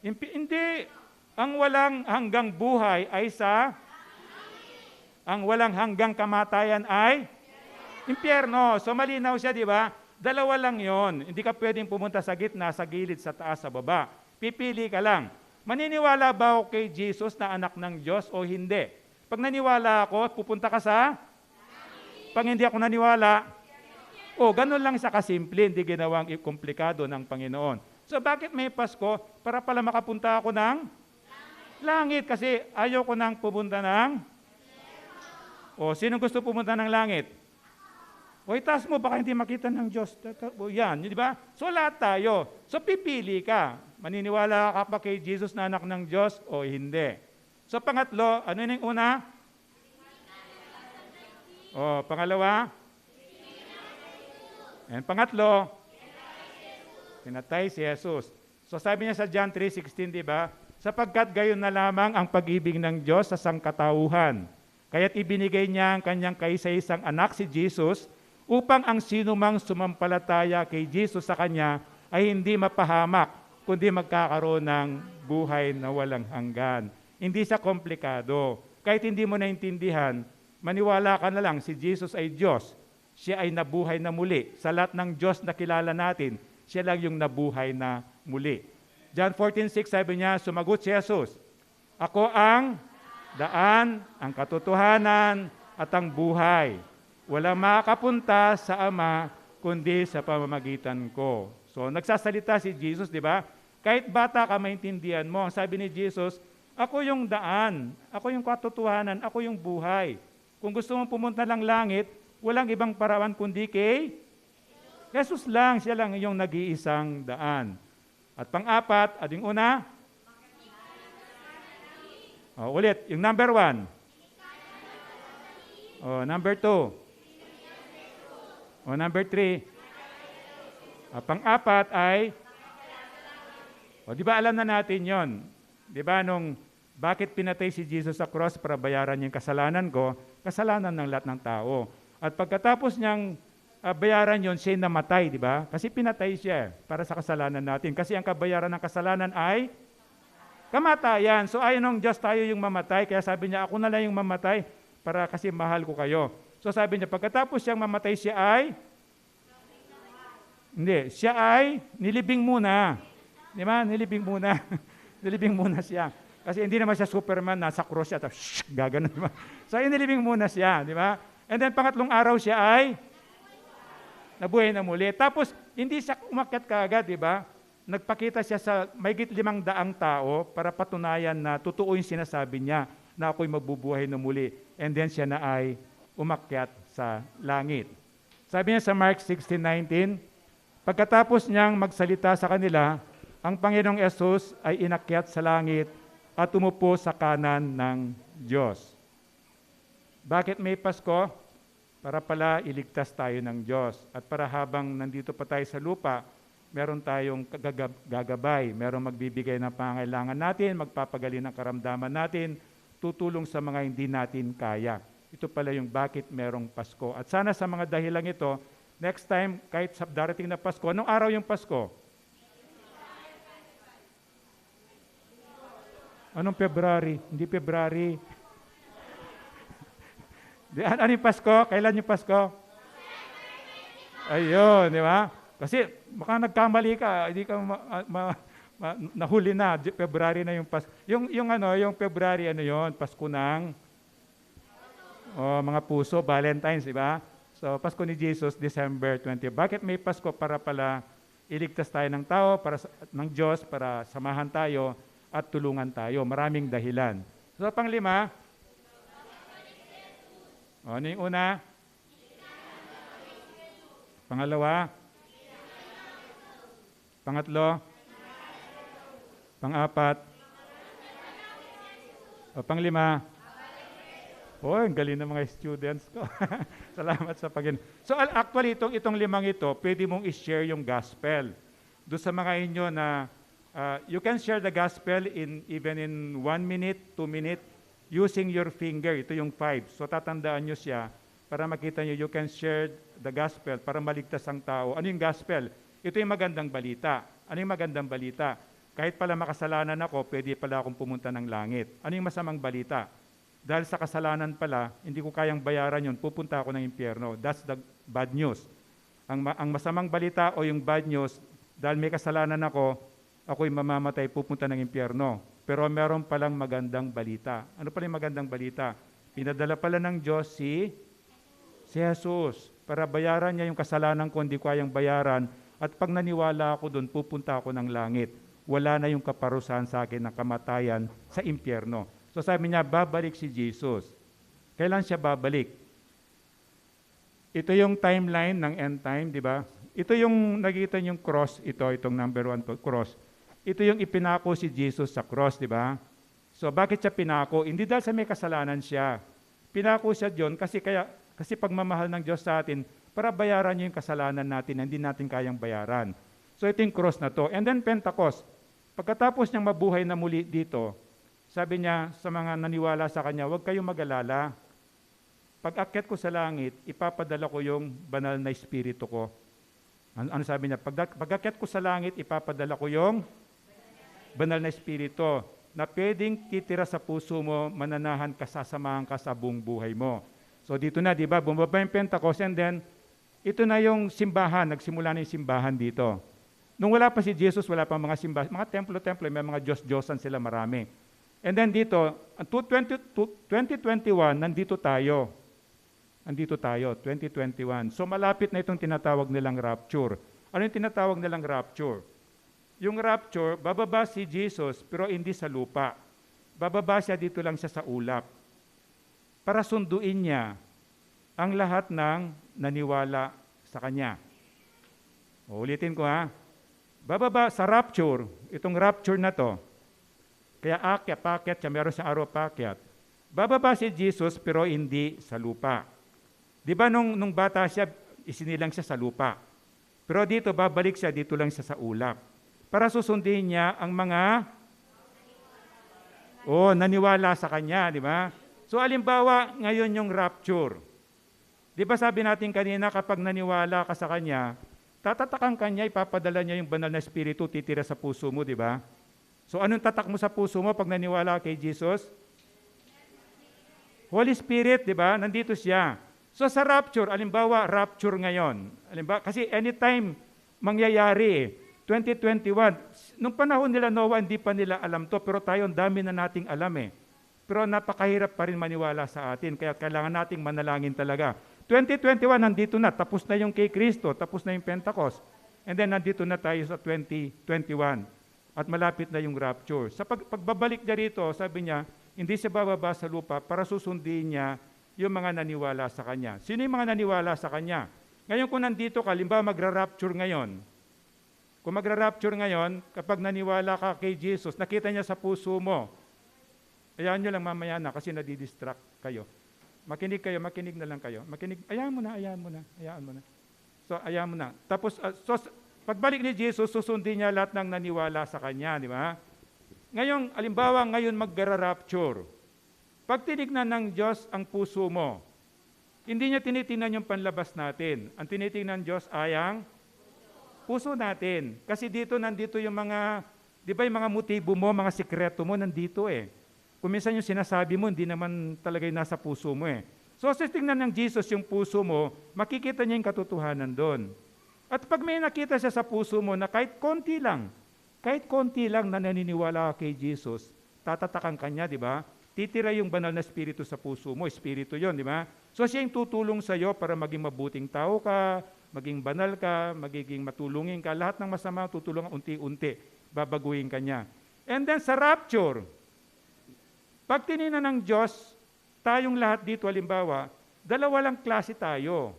hindi. Ang walang hanggang buhay ay sa ang walang hanggang kamatayan ay impyerno. So malinaw siya, di ba? Dalawa lang yon. Hindi ka pwedeng pumunta sa gitna, sa gilid, sa taas, sa baba. Pipili ka lang. Maniniwala ba ako kay Jesus na anak ng Diyos o hindi? Pag naniwala ako, pupunta ka sa pag hindi ako naniwala, ganun lang siya kasimple, hindi ginawang komplikado ng Panginoon. So bakit may Pasko? Para pala makapunta ako ng langit. Kasi ayaw ko nang pumunta ng sino gusto pumunta ng langit? Itaas mo, baka hindi makita ng Diyos. Yan, di ba? So lahat tayo. So pipili ka. Maniniwala ka pa kay Jesus na anak ng Diyos o hindi? So pangatlo, ano yung una? Pangalawa? And pangatlo, pinatay si Jesus. So sabi niya sa John 3:16, di ba? Sapagkat gayon na lamang ang pag-ibig ng Diyos sa sangkatauhan. Kaya't ibinigay niya ang kanyang kaisa-isang anak si Jesus upang ang sinumang sumampalataya kay Jesus sa kanya ay hindi mapahamak, kundi magkakaroon ng buhay na walang hanggan. Hindi siya komplikado. Kahit hindi mo naintindihan, maniwala ka na lang, si Jesus ay Diyos. Siya ay nabuhay na muli. Sa lahat ng Diyos na kilala natin, siya lang yung nabuhay na muli. John 14:6, sabi niya, sumagot si Jesus, ako ang daan, ang katotohanan, at ang buhay. Walang makakapunta sa Ama, kundi sa pamamagitan ko. So, nagsasalita si Jesus, di ba? Kahit bata ka, maintindihan mo. Ang sabi ni Jesus, ako yung daan, ako yung katotohanan, ako yung buhay. Kung gusto mong pumunta ng langit, walang ibang paraan kundi kay Jesus lang, siya lang yung nag-iisang daan. At pang-apat, at yung una, ulit, yung number 1. Number 2. Number 3. Pang-apat ay, di ba alam na natin yon? Di ba nung bakit pinatay si Jesus sa cross para bayaran yung kasalanan ko, kasalanan ng lahat ng tao. At pagkatapos niyang bayaran yon, siya namatay, di ba? Kasi pinatay siya para sa kasalanan natin. Kasi ang kabayaran ng kasalanan ay kamatayan. So ayon ng Diyos tayo yung mamatay, kaya sabi niya, ako na lang yung mamatay para kasi mahal ko kayo. So sabi niya, pagkatapos siyang mamatay, siya ay nilibing muna. Di ba? Nilibing muna. Nilibing muna siya. Kasi hindi naman siya Superman, nasa cross siya, tapos gaganon, di ba? So nilibing muna siya, di ba? And then pangatlong araw siya ay nabuhay na muli. Tapos hindi siya umakyat kaagad, di ba? Nagpakita siya sa mahigit 500 tao para patunayan na totoo yung sinasabi niya na ako'y mabubuhay na muli. And then siya na ay umakyat sa langit. Sabi niya sa Mark 16:19, pagkatapos niyang magsalita sa kanila, ang Panginoong Yesus ay inakyat sa langit at umupo sa kanan ng Diyos. Bakit may Pasko? Para pala iligtas tayo ng Diyos. At para habang nandito pa tayo sa lupa, meron tayong gagabay, meron magbibigay ng pangailangan natin, magpapagaling ng karamdaman natin, tutulong sa mga hindi natin kaya. Ito pala yung bakit merong Pasko. At sana sa mga dahilang ito, next time, kahit sa darating na Pasko, anong araw yung Pasko? Anong February? Hindi February. Ano yung Pasko? Kailan yung Pasko? Ayun, di ba? Kasi baka nagkamali ka, hindi ka nahuli na, February na yung Pasko. Yung February, Pasko ng mga puso, Valentine's, di ba? So, Pasko ni Jesus, December 20. Bakit may Pasko? Para pala iligtas tayo ng tao, ng Diyos, para samahan tayo at tulungan tayo. Maraming dahilan. So, panglima, ano yung una? Pangalawa? Pangatlo? Pang-apat? Panglima? Ang galing ng mga students ko. Salamat sa Panginoon. So actually, itong limang ito, pwede mong i-share yung gospel. Doon sa mga inyo na you can share the gospel even in 1 minute, 2 minutes, using your finger. Ito yung 5. So tatandaan nyo siya para makita nyo, you can share the gospel para maligtas ang tao. Ano yung gospel? Ito yung magandang balita. Ano yung magandang balita? Kahit pala makasalanan ako, pwede pala akong pumunta ng langit. Ano yung masamang balita? Dahil sa kasalanan pala, hindi ko kayang bayaran yun, pupunta ako ng impyerno. That's the bad news. Ang masamang balita o yung bad news, dahil may kasalanan ako, ako'y mamamatay, pupunta ng impyerno. Pero meron palang magandang balita. Ano pala yung magandang balita? Pinadala pala ng Diyos si Jesus para bayaran niya yung kasalanan ko, hindi ko kayang bayaran. At pag naniwala ako doon, pupunta ako ng langit. Wala na yung kaparusahan sa akin ng kamatayan sa impyerno. So sabi niya, babalik si Jesus. Kailan siya babalik? Ito yung timeline ng end time, di ba? Ito yung nakita yung cross, itong number 1 cross. Ito yung ipinako si Jesus sa cross, di ba? So bakit siya pinako? Hindi dahil sa may kasalanan siya. Pinako siya diyon kasi pagmamahal ng Diyos sa atin, para bayaran niya yung kasalanan natin na hindi natin kayang bayaran. So ito yung cross na to. And then Pentecost. Pagkatapos niyang mabuhay na muli dito, sabi niya sa mga naniwala sa kanya, huwag kayong mag-alala. Pag akyat ko sa langit, ipapadala ko yung banal na espiritu ko. Ano sabi niya? Pag akyat ko sa langit, ipapadala ko yung banal na espiritu na pwedeng titira sa puso mo, mananahan ka, sasamahan ka sa buong buhay mo. So dito na, di ba, bumaba yung Pentecost, and then ito na yung simbahan, nagsimula na yung simbahan dito. Nung wala pa si Jesus, wala pa mga simbahan, mga templo-templo, may mga Diyos-Diyosan sila marami. And then dito, 2021, nandito tayo. Nandito tayo, 2021. So malapit na itong tinatawag nilang rapture. Ano yung tinatawag nilang rapture? Yung rapture, bababa si Jesus pero hindi sa lupa. Bababa siya, dito lang siya sa ulap. Para sunduin niya ang lahat ng naniwala sa Kanya. Ulitin ko ha. Bababa sa rapture, itong rapture na to, kaya pakyat siya, meron siyang araw pakyat. Bababa si Jesus pero hindi sa lupa. Di ba nung bata siya, isinilang siya sa lupa. Pero dito, babalik siya, dito lang siya sa ulap. Para susundin niya ang mga naniwala sa Kanya, di ba? So, alimbawa, ngayon yung rapture. Di ba sabi natin kanina, kapag naniwala ka sa Kanya, tatatakan Kanya, ipapadala niya yung banal na espiritu, titira sa puso mo, di ba? So, anong tatak mo sa puso mo pag naniwala kay Jesus? Holy Spirit, di ba? Nandito siya. So sa rapture, alimbawa, rapture ngayon. Alimbawa, kasi anytime mangyayari 2021, nung panahon nila Noah, hindi pa nila alam to, pero tayo, ang dami na nating alam Pero napakahirap pa rin maniwala sa atin, kaya kailangan nating manalangin talaga. 2021, nandito na, tapos na yung kay Kristo, tapos na yung Pentecost. And then nandito na tayo sa 2021. At malapit na yung rapture. Sa pagbabalik niya rito, sabi niya, hindi siya bababa sa lupa para susundin niya yung mga naniwala sa Kanya. Sino yung mga naniwala sa Kanya? Ngayon kung nandito ka, halimbawa magra-rapture ngayon. Kung magra-rapture ngayon, kapag naniwala ka kay Jesus, nakita niya sa puso mo, ayahan nyo lang mamaya na kasi nadidistract kayo. Makinig na lang kayo. Ayahan mo na. So, ayahan mo na. Tapos, pagbalik ni Jesus, susundin niya lahat ng naniwala sa Kanya, di ba? Ngayon, alimbawa, ngayon magra-rapture. Pag tinignan ng Diyos ang puso mo, hindi niya tinitingnan yung panlabas natin. Ang tinitingnan ng Diyos ay ang puso natin. Kasi nandito yung mga, di ba yung mga motibo mo, mga sikreto mo, nandito Kung minsan yung sinasabi mo, hindi naman talaga yung nasa puso mo So, sa tingnan ng Jesus yung puso mo, makikita niya yung katotohanan doon. At pag may nakita siya sa puso mo na kahit konti lang na naniniwala kay Jesus, tatatakan kanya, di ba? Titira yung banal na espiritu sa puso mo, espiritu yon, di ba? So siya yung tutulong sa iyo para maging mabuting tao ka, maging banal ka, magiging matulungin ka, lahat ng masama tutulungan unti-unti, babaguhin kanya. And then sa rapture, pag tinignan ng Diyos, tayong lahat dito, halimbawa, dalawa lang klase tayo.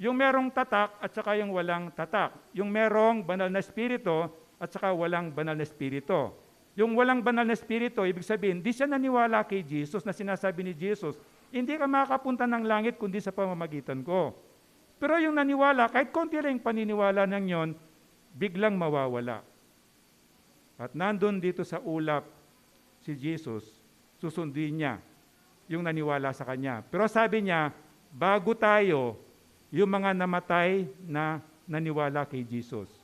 Yung merong tatak at saka yung walang tatak. Yung merong banal na espiritu at saka walang banal na espiritu. Yung walang banal na espiritu, ibig sabihin, di siya naniwala kay Jesus na sinasabi ni Jesus, hindi ka makakapunta ng langit kundi sa pamamagitan ko. Pero yung naniwala, kahit konti lang yung paniniwala ng yon, biglang mawawala. At nandun dito sa ulap si Jesus, susundin niya yung naniwala sa Kanya. Pero sabi niya, bago tayo, yung mga namatay na naniwala kay Jesus.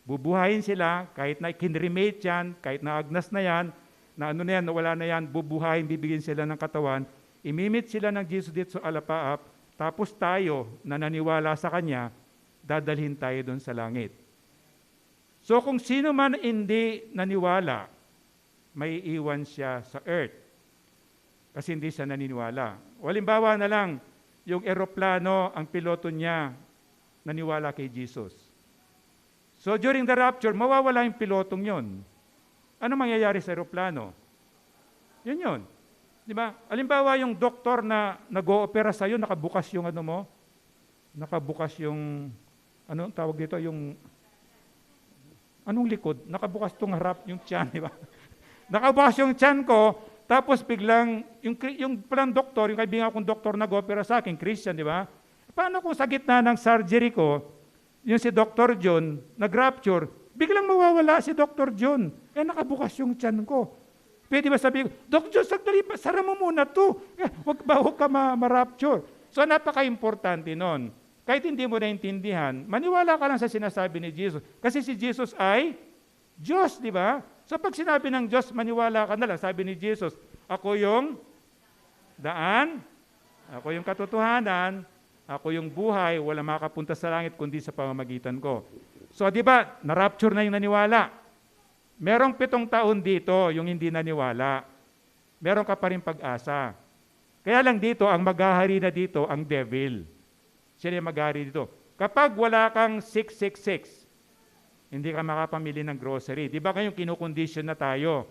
Bubuhayin sila, kahit na kinremate yan, kahit na agnas na yan, na ano na yan, nawala na yan, bubuhayin, bibigyan sila ng katawan, imimit sila ng Jesus dito sa alapaap, tapos tayo na naniwala sa Kanya, dadalhin tayo doon sa langit. So kung sino man hindi naniwala, may iwan siya sa earth. Kasi hindi siya naniniwala. O halimbawa na lang, yung eroplano, ang piloto niya, naniwala kay Jesus. So during the rapture, mawawala yung pilotong yon. Ano mangyayari sa eroplano? Yun. Di ba? Halimbawa yung doktor na nag-oopera sa'yo, nakabukas yung ano mo, nakabukas yung, ano tawag dito, yung, anong likod? Nakabukas tong harap, yung tiyan, di ba? Nakabukas yung tiyan ko, tapos biglang, yung palang doktor, yung kaibigan kong doktor nag-opera sa akin, Christian, di ba? Paano kung sa gitna ng surgery ko, yung si Dr. John, nag-rapture, biglang mawawala si Dr. John. Nakabukas yung tiyan ko. Pwede ba sabihin, Dr. John, sagdali pa, sara mo muna to. Huwag ka ma-rapture. So napaka-importante nun. Kahit hindi mo naintindihan, maniwala ka lang sa sinasabi ni Jesus. Kasi si Jesus ay Diyos, di ba? So pag sinabi ng Diyos, maniwala ka na lang. Sabi ni Jesus, ako yung daan, ako yung katotohanan, ako yung buhay, wala makapunta sa langit kundi sa pamamagitan ko. So di ba, na-rapture na yung naniwala. Merong 7 taon dito yung hindi naniwala. Meron ka pa rin pag-asa. Kaya lang dito, ang maghahari na dito, ang devil. Siya yung maghahari dito. Kapag wala kang 666, hindi ka makapamili ng grocery. Di ba kayong kinukondisyon na tayo?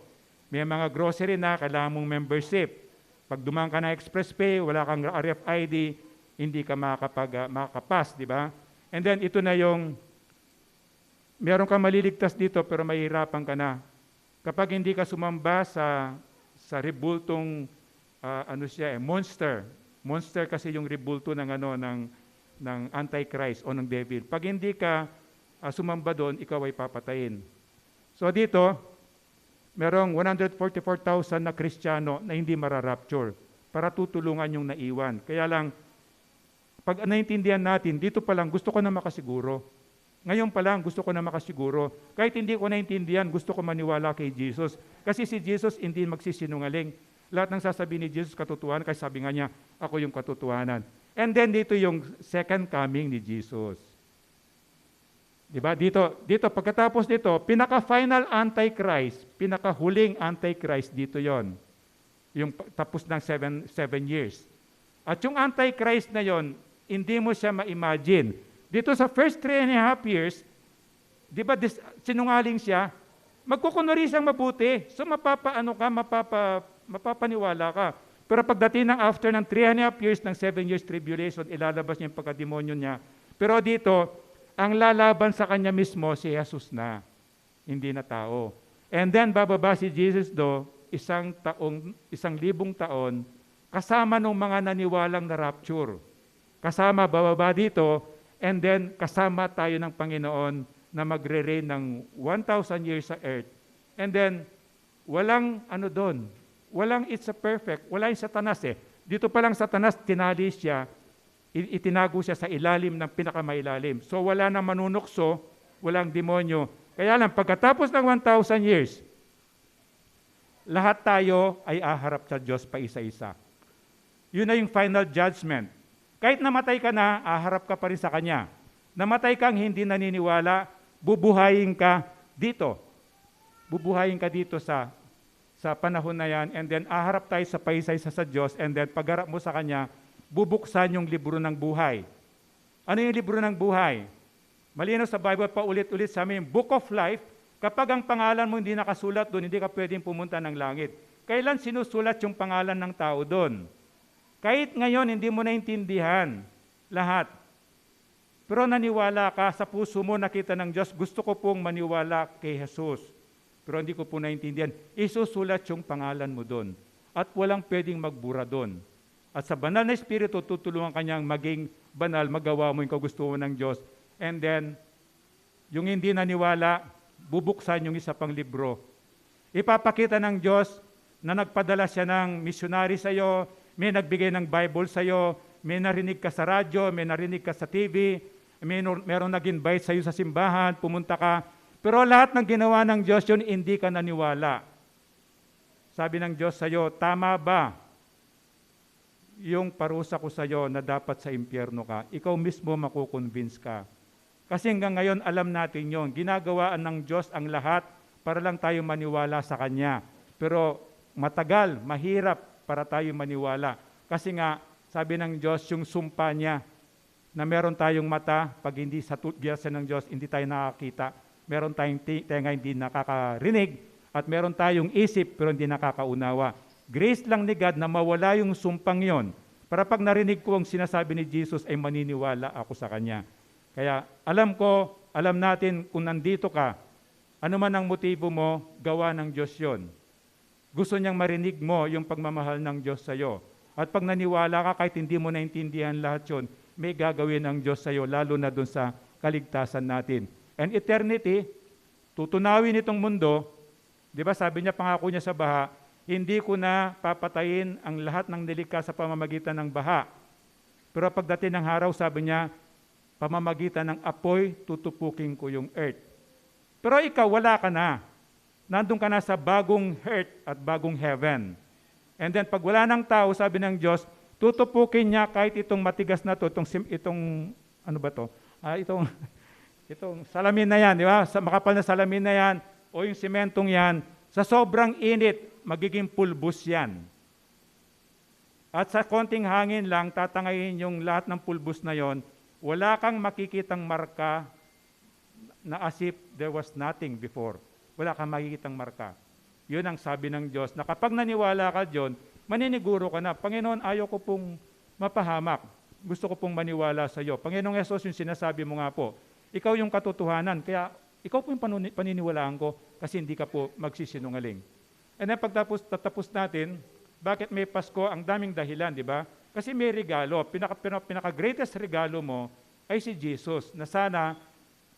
May mga grocery na kailangan mong membership. Pag dumaan ka na Express Pay, wala kang RFID, hindi ka makapass, di ba? And then ito na yung, meron kang maliligtas dito pero mahihirapan ka na. Kapag hindi ka sumamba sa rebultong monster. Monster kasi yung rebulto ng Antichrist o ng devil. Pag hindi ka sumamba doon, ikaw ay papatayin. So dito, merong 144,000 na Kristiyano na hindi mararapture para tutulungan yung naiwan. Kaya lang, pag naintindihan natin, dito pa lang gusto ko na makasiguro. Ngayon pa lang gusto ko na makasiguro. Kahit hindi ko naintindihan, gusto ko maniwala kay Jesus. Kasi si Jesus hindi magsisinungaling. Lahat ng sasabihin ni Jesus katotohanan, kasi sabi nga niya, ako yung katotohanan. And then dito yung second coming ni Jesus. Diba? Dito, pagkatapos dito, pinaka-final Antichrist, pinaka-huling Antichrist, dito yon. Yung tapos ng 7 years. At yung Antichrist na yon, hindi mo siya ma-imagine. Dito sa first 3.5 years, di ba sinungaling siya, magkukunwari siyang mabuti. So mapapaniwala ka. Pero pagdating ng after ng 3.5 years ng 7 years tribulation, ilalabas niya yung pagkademonyo niya. Pero dito, ang lalaban sa kanya mismo si Jesus na, hindi na tao. And then bababa si Jesus 1,000 taon, kasama ng mga naniwalang na rapture. Kasama bababa dito, and then kasama tayo ng Panginoon na magre-reign ng 1,000 years sa earth. And then, walang doon. Walang it's a perfect. Wala yung Satanas eh. Dito pa lang Satanas, tinali siya, itinago siya sa ilalim ng pinakamailalim. So wala na manunukso, walang demonyo. Kaya lang, pagkatapos ng 1,000 years, lahat tayo ay aharap sa Diyos pa isa-isa. Yun na yung final judgment. Kahit namatay ka na, aharap ka pa rin sa Kanya. Namatay kang hindi naniniwala, bubuhayin ka dito. Bubuhayin ka dito sa panahon na yan, and then aharap tayo sa paisa-isa sa Diyos, and then pagharap mo sa Kanya, bubuksan yung libro ng buhay. Ano yung libro ng buhay? Malinaw sa Bible, paulit-ulit sa amin, Book of Life, kapag ang pangalan mo hindi nakasulat doon, hindi ka pwedeng pumunta ng langit. Kailan sinusulat yung pangalan ng tao doon? Kahit ngayon, hindi mo naintindihan lahat. Pero naniwala ka, sa puso mo nakita ng Diyos, gusto ko pong maniwala kay Jesus. Pero hindi ko po naintindihan. Isusulat yung pangalan mo doon. At walang pwedeng magbura doon. At sa banal na Espiritu, tutulungan kanyang maging banal, magawa mo yung kagustuhan ng Diyos. And then, yung hindi naniwala, bubuksan yung isa pang libro. Ipapakita ng Diyos na nagpadala siya ng missionary sa iyo, may nagbigay ng Bible sa iyo, may narinig ka sa radyo, may narinig ka sa TV, meron nag-invite sa iyo sa simbahan, pumunta ka. Pero lahat ng ginawa ng Diyos yun, hindi ka naniwala. Sabi ng Diyos sa iyo, tama ba yung parusa ko sa iyo na dapat sa impyerno ka? Ikaw mismo makukonvince ka. Kasi hanggang ngayon, alam natin yon. Ginagawaan ng Diyos ang lahat para lang tayo maniwala sa Kanya. Pero matagal, mahirap para tayo maniwala. Kasi nga, sabi ng Diyos, yung sumpa niya, na meron tayong mata, pag hindi sa biyasa ng Diyos, hindi tayo nakakita. Meron tayong tenga, hindi nakakarinig. At meron tayong isip, pero hindi nakakaunawa. Grace lang ni God na mawala yung sumpang yon. Para pag narinig ko ang sinasabi ni Jesus, ay maniniwala ako sa Kanya. Kaya alam natin kung nandito ka, ano man ang motibo mo, gawa ng Diyos yon. Gusto niyang marinig mo yung pagmamahal ng Diyos sa iyo. At pag naniwala ka, kahit hindi mo naintindihan lahat yon, may gagawin ng Diyos sa iyo, lalo na dun sa kaligtasan natin. And eternity, tutunawin itong mundo, di ba sabi niya, pangako niya sa baha, hindi ko na papatayin ang lahat ng nilikha sa pamamagitan ng baha. Pero pagdating ng araw, sabi niya, pamamagitan ng apoy, tutupukin ko yung earth. Pero ikaw, wala ka na. nandun ka na sa bagong earth at bagong heaven. And then pag wala ng tao, sabi ng Diyos, tutupukin niya kahit itong matigas na to, itong ano ba to? Itong salamin na yan, di ba? Sa makapal na salamin na yan, o yung sementong yan, sa sobrang init, magiging pulbos yan. At sa konting hangin lang, tatangayin yung lahat ng pulbos na yon, wala kang makikitang marka na as if there was nothing before. Wala kang makikitang marka. Yun ang sabi ng Diyos, na kapag naniwala ka dyan, maniniguro ka na, Panginoon, ayaw ko pong mapahamak. Gusto ko pong maniwala sa iyo. Panginoong Yesus, yung sinasabi mo nga po, ikaw yung katotohanan, kaya ikaw po yung paniniwalaan ko kasi hindi ka po magsisinungaling. And then tatapos natin, bakit may Pasko? Ang daming dahilan, di ba? Kasi may regalo. Pinaka-greatest regalo mo ay si Jesus, na sana,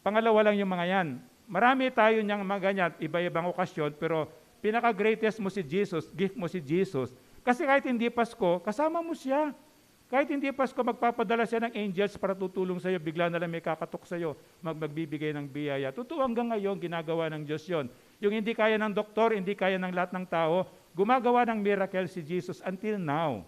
pangalawa lang yung mga yan. Marami tayo niyang mga ganyan, iba-ibang okasyon, pero pinaka-greatest mo si Jesus, gift mo si Jesus. Kasi kahit hindi Pasko, kasama mo siya. Kahit hindi Pasko, magpapadala siya ng angels para tutulong sa iyo, bigla na lang may kakatok sa iyo, magbibigay ng biyaya. Totoo hanggang ngayon, ginagawa ng Diyos yon. Yung hindi kaya ng doktor, hindi kaya ng lahat ng tao, gumagawa ng miracle si Jesus until now.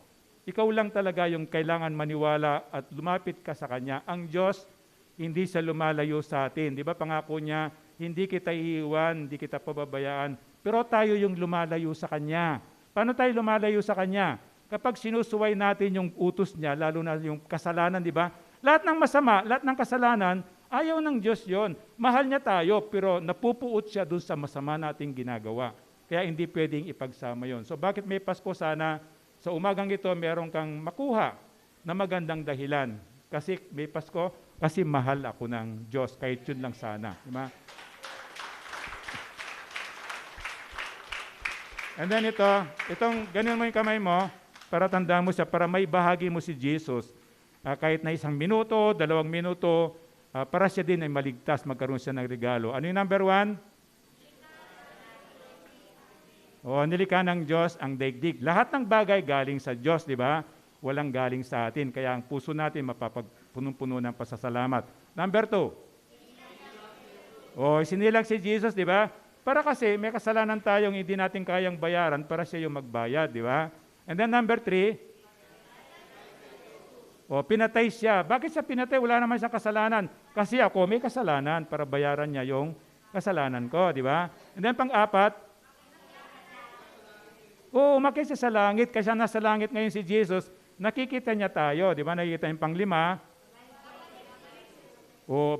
Ikaw lang talaga yung kailangan maniwala at lumapit ka sa Kanya. Ang Diyos, hindi siya lumalayo sa atin. Di ba pangako niya, hindi kita iiwan, hindi kita pababayaan, pero tayo yung lumalayo sa Kanya. Paano tayo lumalayo sa Kanya? Kapag sinusuway natin yung utos niya, lalo na yung kasalanan, di ba? Lahat ng masama, lahat ng kasalanan, ayaw ng Diyos yon. Mahal niya tayo, pero napupuot siya dun sa masama nating ginagawa. Kaya hindi pwedeng ipagsama yon. So bakit may Pasko? Sana sa umagang ito, meron kang makuha na magandang dahilan. Kasi may Pasko, kasi mahal ako ng Diyos, kahit yun lang sana. Di ba? And then ganun mo yung kamay mo, para tandaan mo siya, para may bahagi mo si Jesus. Kahit na 1 minuto, 2 minuto, para siya din ay maligtas, magkaroon siya ng regalo. Ano yung number 1? Nilikha ng Diyos ang daigdig. Lahat ng bagay galing sa Diyos, di ba? Walang galing sa atin. Kaya ang puso natin mapapagpunong-puno ng pasasalamat. Number 2. Sinilang si Jesus, di ba? Para kasi may kasalanan tayong hindi natin kayang bayaran para siya yung magbayad, di ba? And then number 3, pinatay siya. Bakit siya pinatay? Wala naman siyang kasalanan. Kasi ako may kasalanan para bayaran niya yung kasalanan ko, di ba? And then pang-4, umakyat siya sa langit. Kasi nasa langit ngayon si Jesus, nakikita niya tayo, di ba? Nakikita yung pang-5,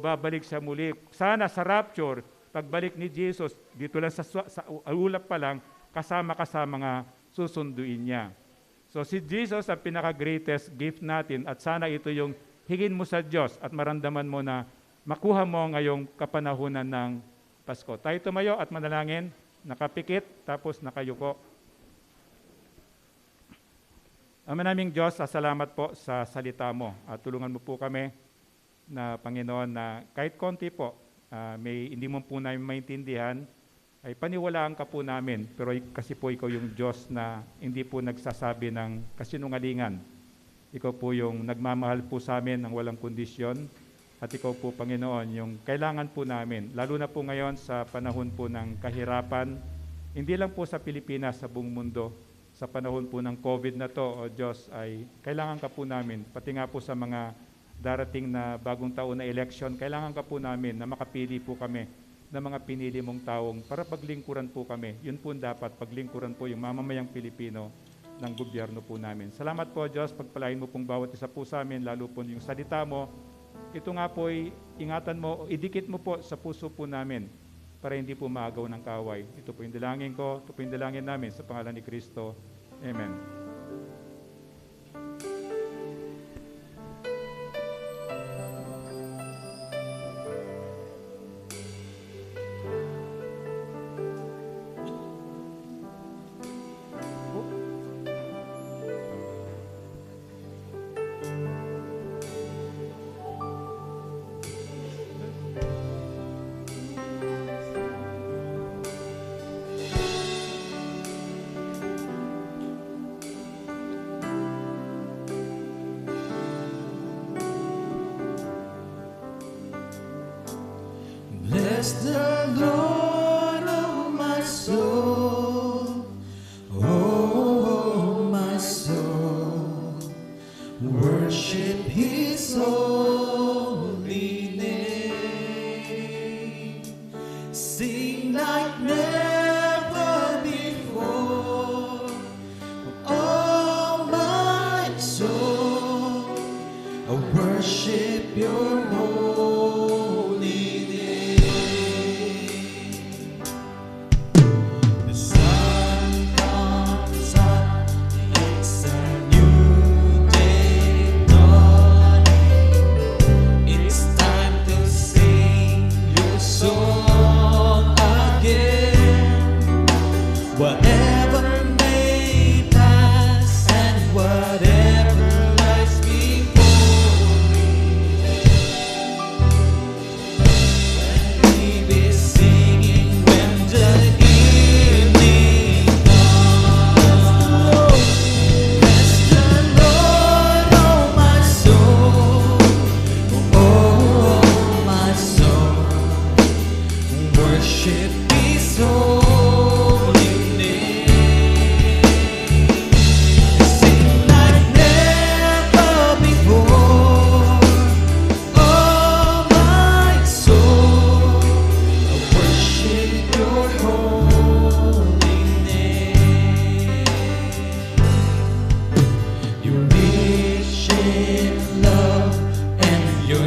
babalik siya muli. Sana sa rapture, pagbalik ni Jesus, dito lang sa ulap pa lang, kasama sa mga susunduin niya. So si Jesus ang pinaka-greatest gift natin at sana ito yung hingin mo sa Diyos at maramdaman mo na makuha mo ngayong kapanahunan ng Pasko. Tayo tumayo at manalangin, nakapikit, tapos nakayuko. Ama naming Diyos, salamat po sa salita mo at tulungan mo po kami na Panginoon na kahit konti po, hindi mo po namin maintindihan, ay paniwalaan ka po namin, pero kasi po ikaw yung Diyos na hindi po nagsasabi ng kasinungalingan. Ikaw po yung nagmamahal po sa amin ng walang kondisyon, at ikaw po, Panginoon, yung kailangan po namin, lalo na po ngayon sa panahon po ng kahirapan, hindi lang po sa Pilipinas, sa buong mundo, sa panahon po ng COVID na to, o Diyos, ay kailangan ka po namin, pati nga po sa mga darating na bagong taon na election, kailangan ka po namin na makapili po kami ng mga pinili mong taong para paglingkuran po kami. Yun po dapat, paglingkuran po yung mamamayang Pilipino ng gobyerno po namin. Salamat po, Diyos, pagpalain mo pong bawat isa po sa amin, lalo po yung salita mo. Ito nga po, ingatan mo, idikit mo po sa puso po namin para hindi po maagaw ng kaaway. Ito po yung dalangin ko, ito po yung dalangin namin sa pangalan ni Kristo. Amen. Bless the Lord, oh my soul.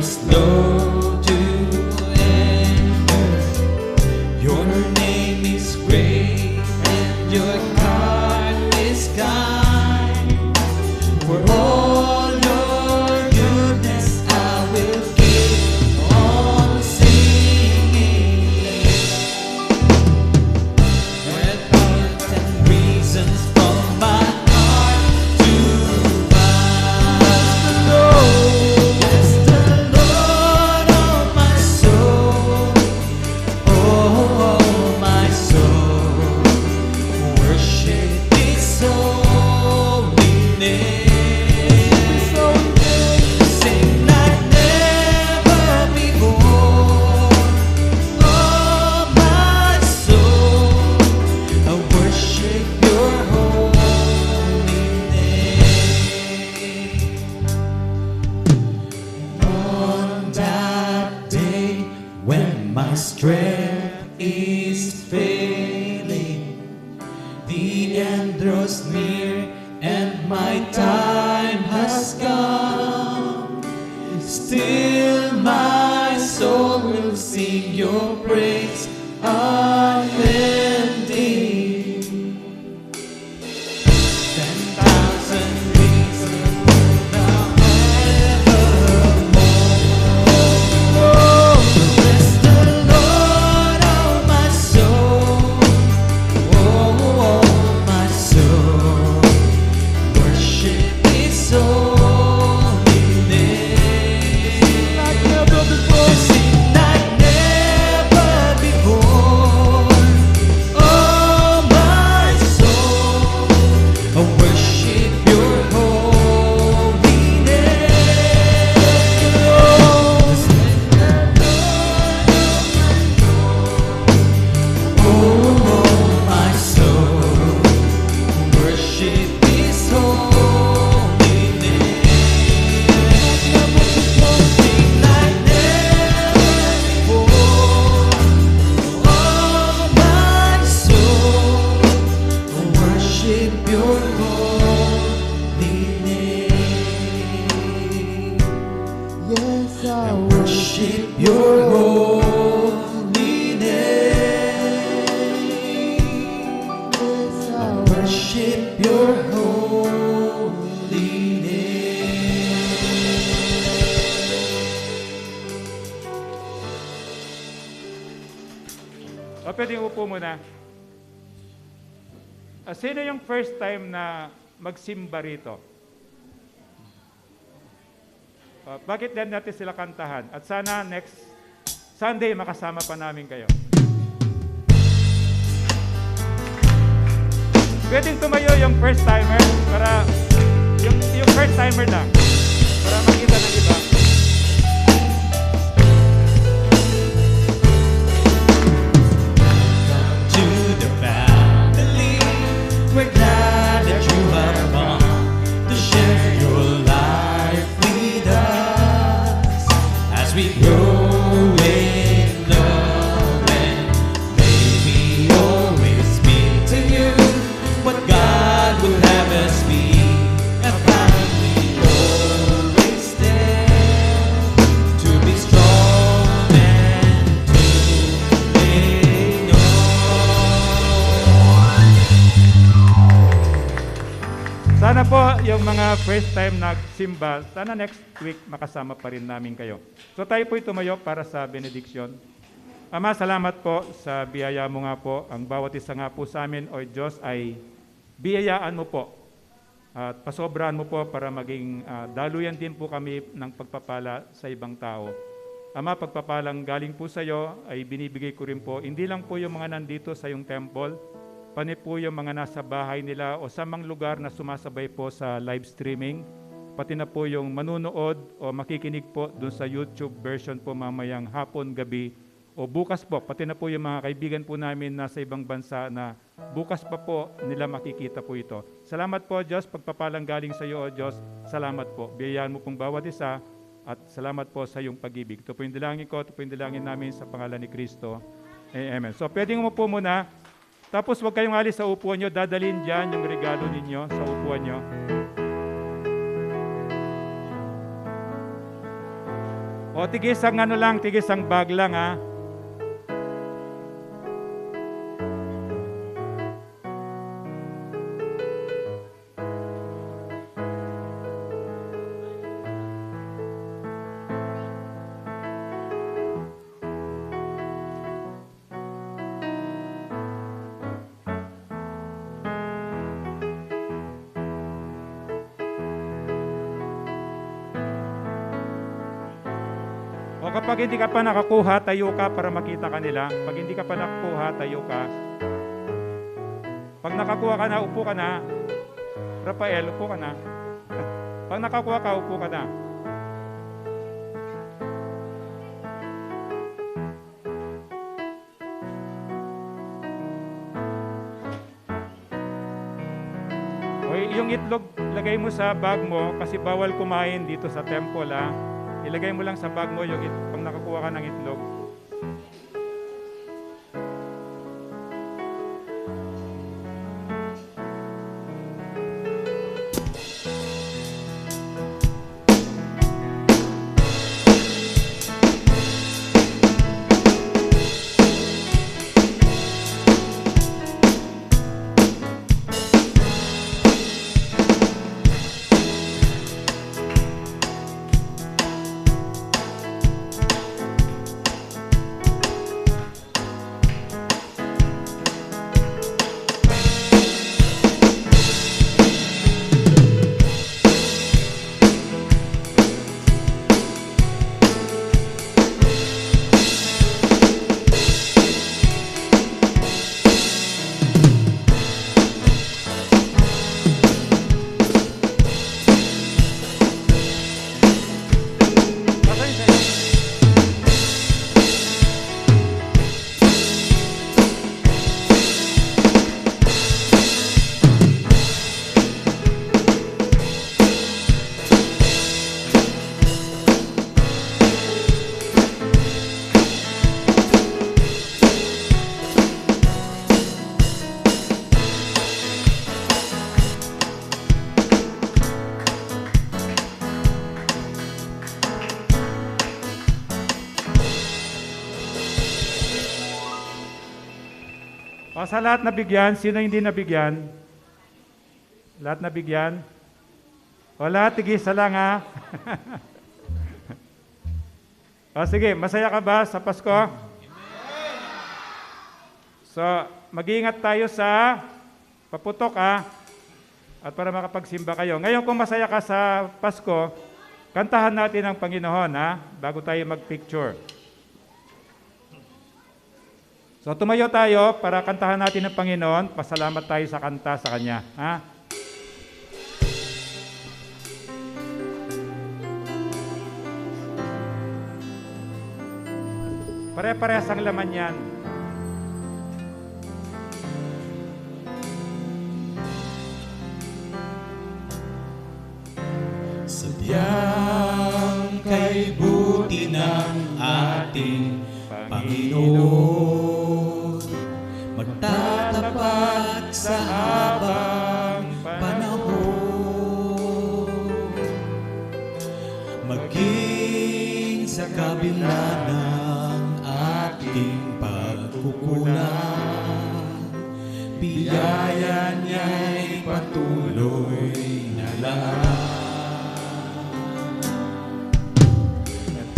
are slow to anger. Your name is great and your heart is kind. For all your goodness I will keep on singing. And thoughts and reasons from my heart to bless the Lord, oh my soul, oh my soul, worship His holy name. Sing like never before, oh my soul, I worship Your holy name. On that day when my strength is failing, the end draws near and my time has come. Still my soul will sing Your praise unending. 10,000 reasons forevermore. Bless the Lord, oh my soul, oh my soul, worship His holy name. Sing like never before, oh my soul, I worship Your holy name. Oh my soul, worship His holy name. Sing like never before, oh my soul, worship Your holy name. Yes, I Worship Your holy name. yes, I Worship Your holy name. O, pwedeng upo muna. Sino yung first time na magsimba rito? Bakit din natin sila kantahan? At sana next Sunday makasama pa namin kayo. Pwedeng tumayo yung first timer para yung first timer lang para makita ng iba. To the family, we're glad that you have come to share your life with us as we grow in love, and may we always be to you what God would have us be, a family always stand to be strong and to lean on. Sana po yung mga first time nagsimba, sana next week makasama pa rin namin kayo. So tayo po'y tumayo para sa benediksyon. Ama, salamat po sa biyaya mo nga po. Ang bawat isa nga po sa amin, o Diyos, ay biyayaan mo po. At pasobrahan mo po para maging daluyan din po kami ng pagpapala sa ibang tao. Ama, pagpapalang galing po sa iyo ay binibigay ko rin po, hindi lang po yung mga nandito sa iyong temple, pani po yung mga nasa bahay nila o sa mga lugar na sumasabay po sa live streaming, pati na po yung manunood o makikinig po doon sa YouTube version po mamayang hapon, gabi o bukas po, pati na po yung mga kaibigan po namin nasa ibang bansa na bukas pa po nila makikita po ito. Salamat po, Diyos, pagpapalang galing sa iyo, O Diyos. Salamat po. Biyayaan mo pong bawat isa at salamat po sa iyong pag-ibig. Ito po yung dalangin ko, ito po yung dalangin namin sa pangalan ni Kristo. Amen. So, pwedeng mo po muna. Tapos huwag kayong alis sa upuan nyo. Dadalhin dyan yung regalo ninyo sa upuan nyo. O, tigis ang ano lang, tigis ang bag lang, ha? O kapag hindi ka pa nakakuha, tayo ka para makita kanila. Pag hindi ka pa nakakuha, tayo ka. Pag nakakuha ka na, upo ka na. Rafael, upo ka na. Pag nakakuha ka, upo ka na. O yung itlog, lagay mo sa bag mo kasi bawal kumain dito sa temple, ha. Ilagay mo lang sa bag mo yung pag nakakuha ka ng itlog. O, sa lahat nabigyan, sino hindi nabigyan? Lahat nabigyan? O, lahat tigisa lang, ha? O, sige, masaya ka ba sa Pasko? So, mag-iingat tayo sa paputok, ha? At para makapagsimba kayo. Ngayon, kung masaya ka sa Pasko, kantahan natin ang Panginoon, ha? Bago tayo mag-picture. So tumayo tayo para kantahan natin ng Panginoon. Pasalamat tayo sa kanta sa Kanya. Ha? Pare-parehas ang laman yan. Sadyang kay buti ng ating Panginoon, magtatapat sa habang panahon, maging sa kabila ng ating pagkukulang, biyaya niya'y patuloy na lang.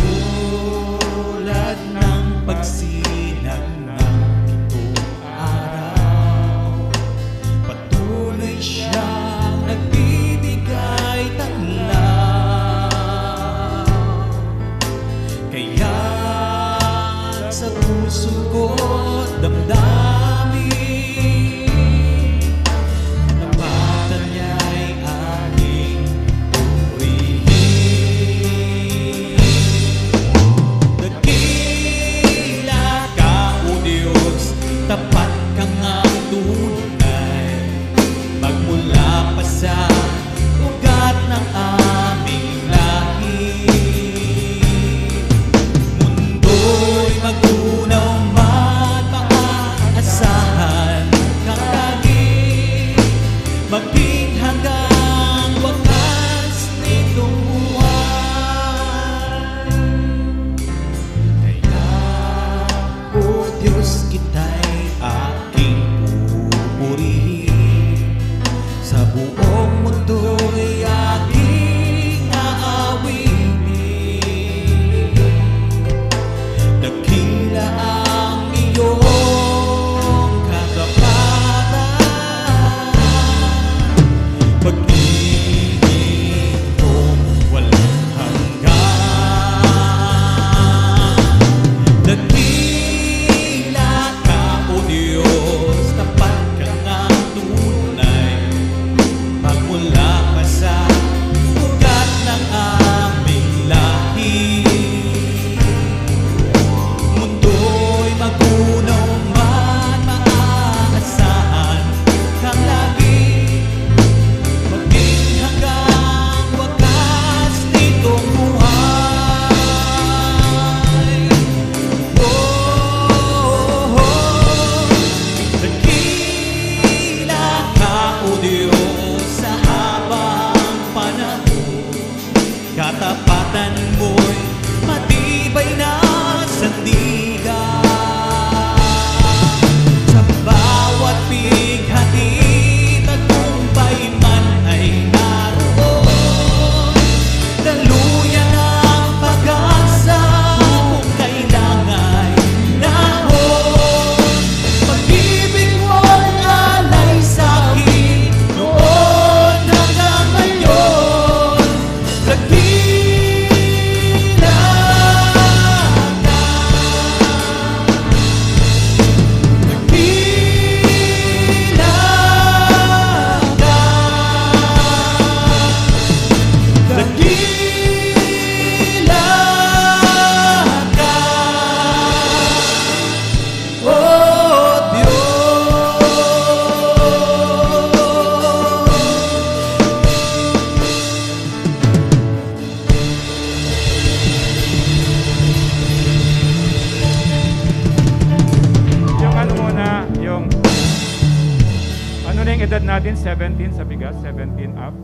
Tulad ng pagsinag ng pitong araw, patuloy siyang nagbibigay taglaw. Kaya sa puso ko't damdamin, tapatan niya'y aking purihin. Dakila ka, O Diyos, tapat ka nga tunay, magmula pa sa ugat ng aming lahi. Mundo'y magunaw man, maaasahan kang lagi, maging hanggang wakas nitong buwan. edad natin 17 sa bigas, 17 up.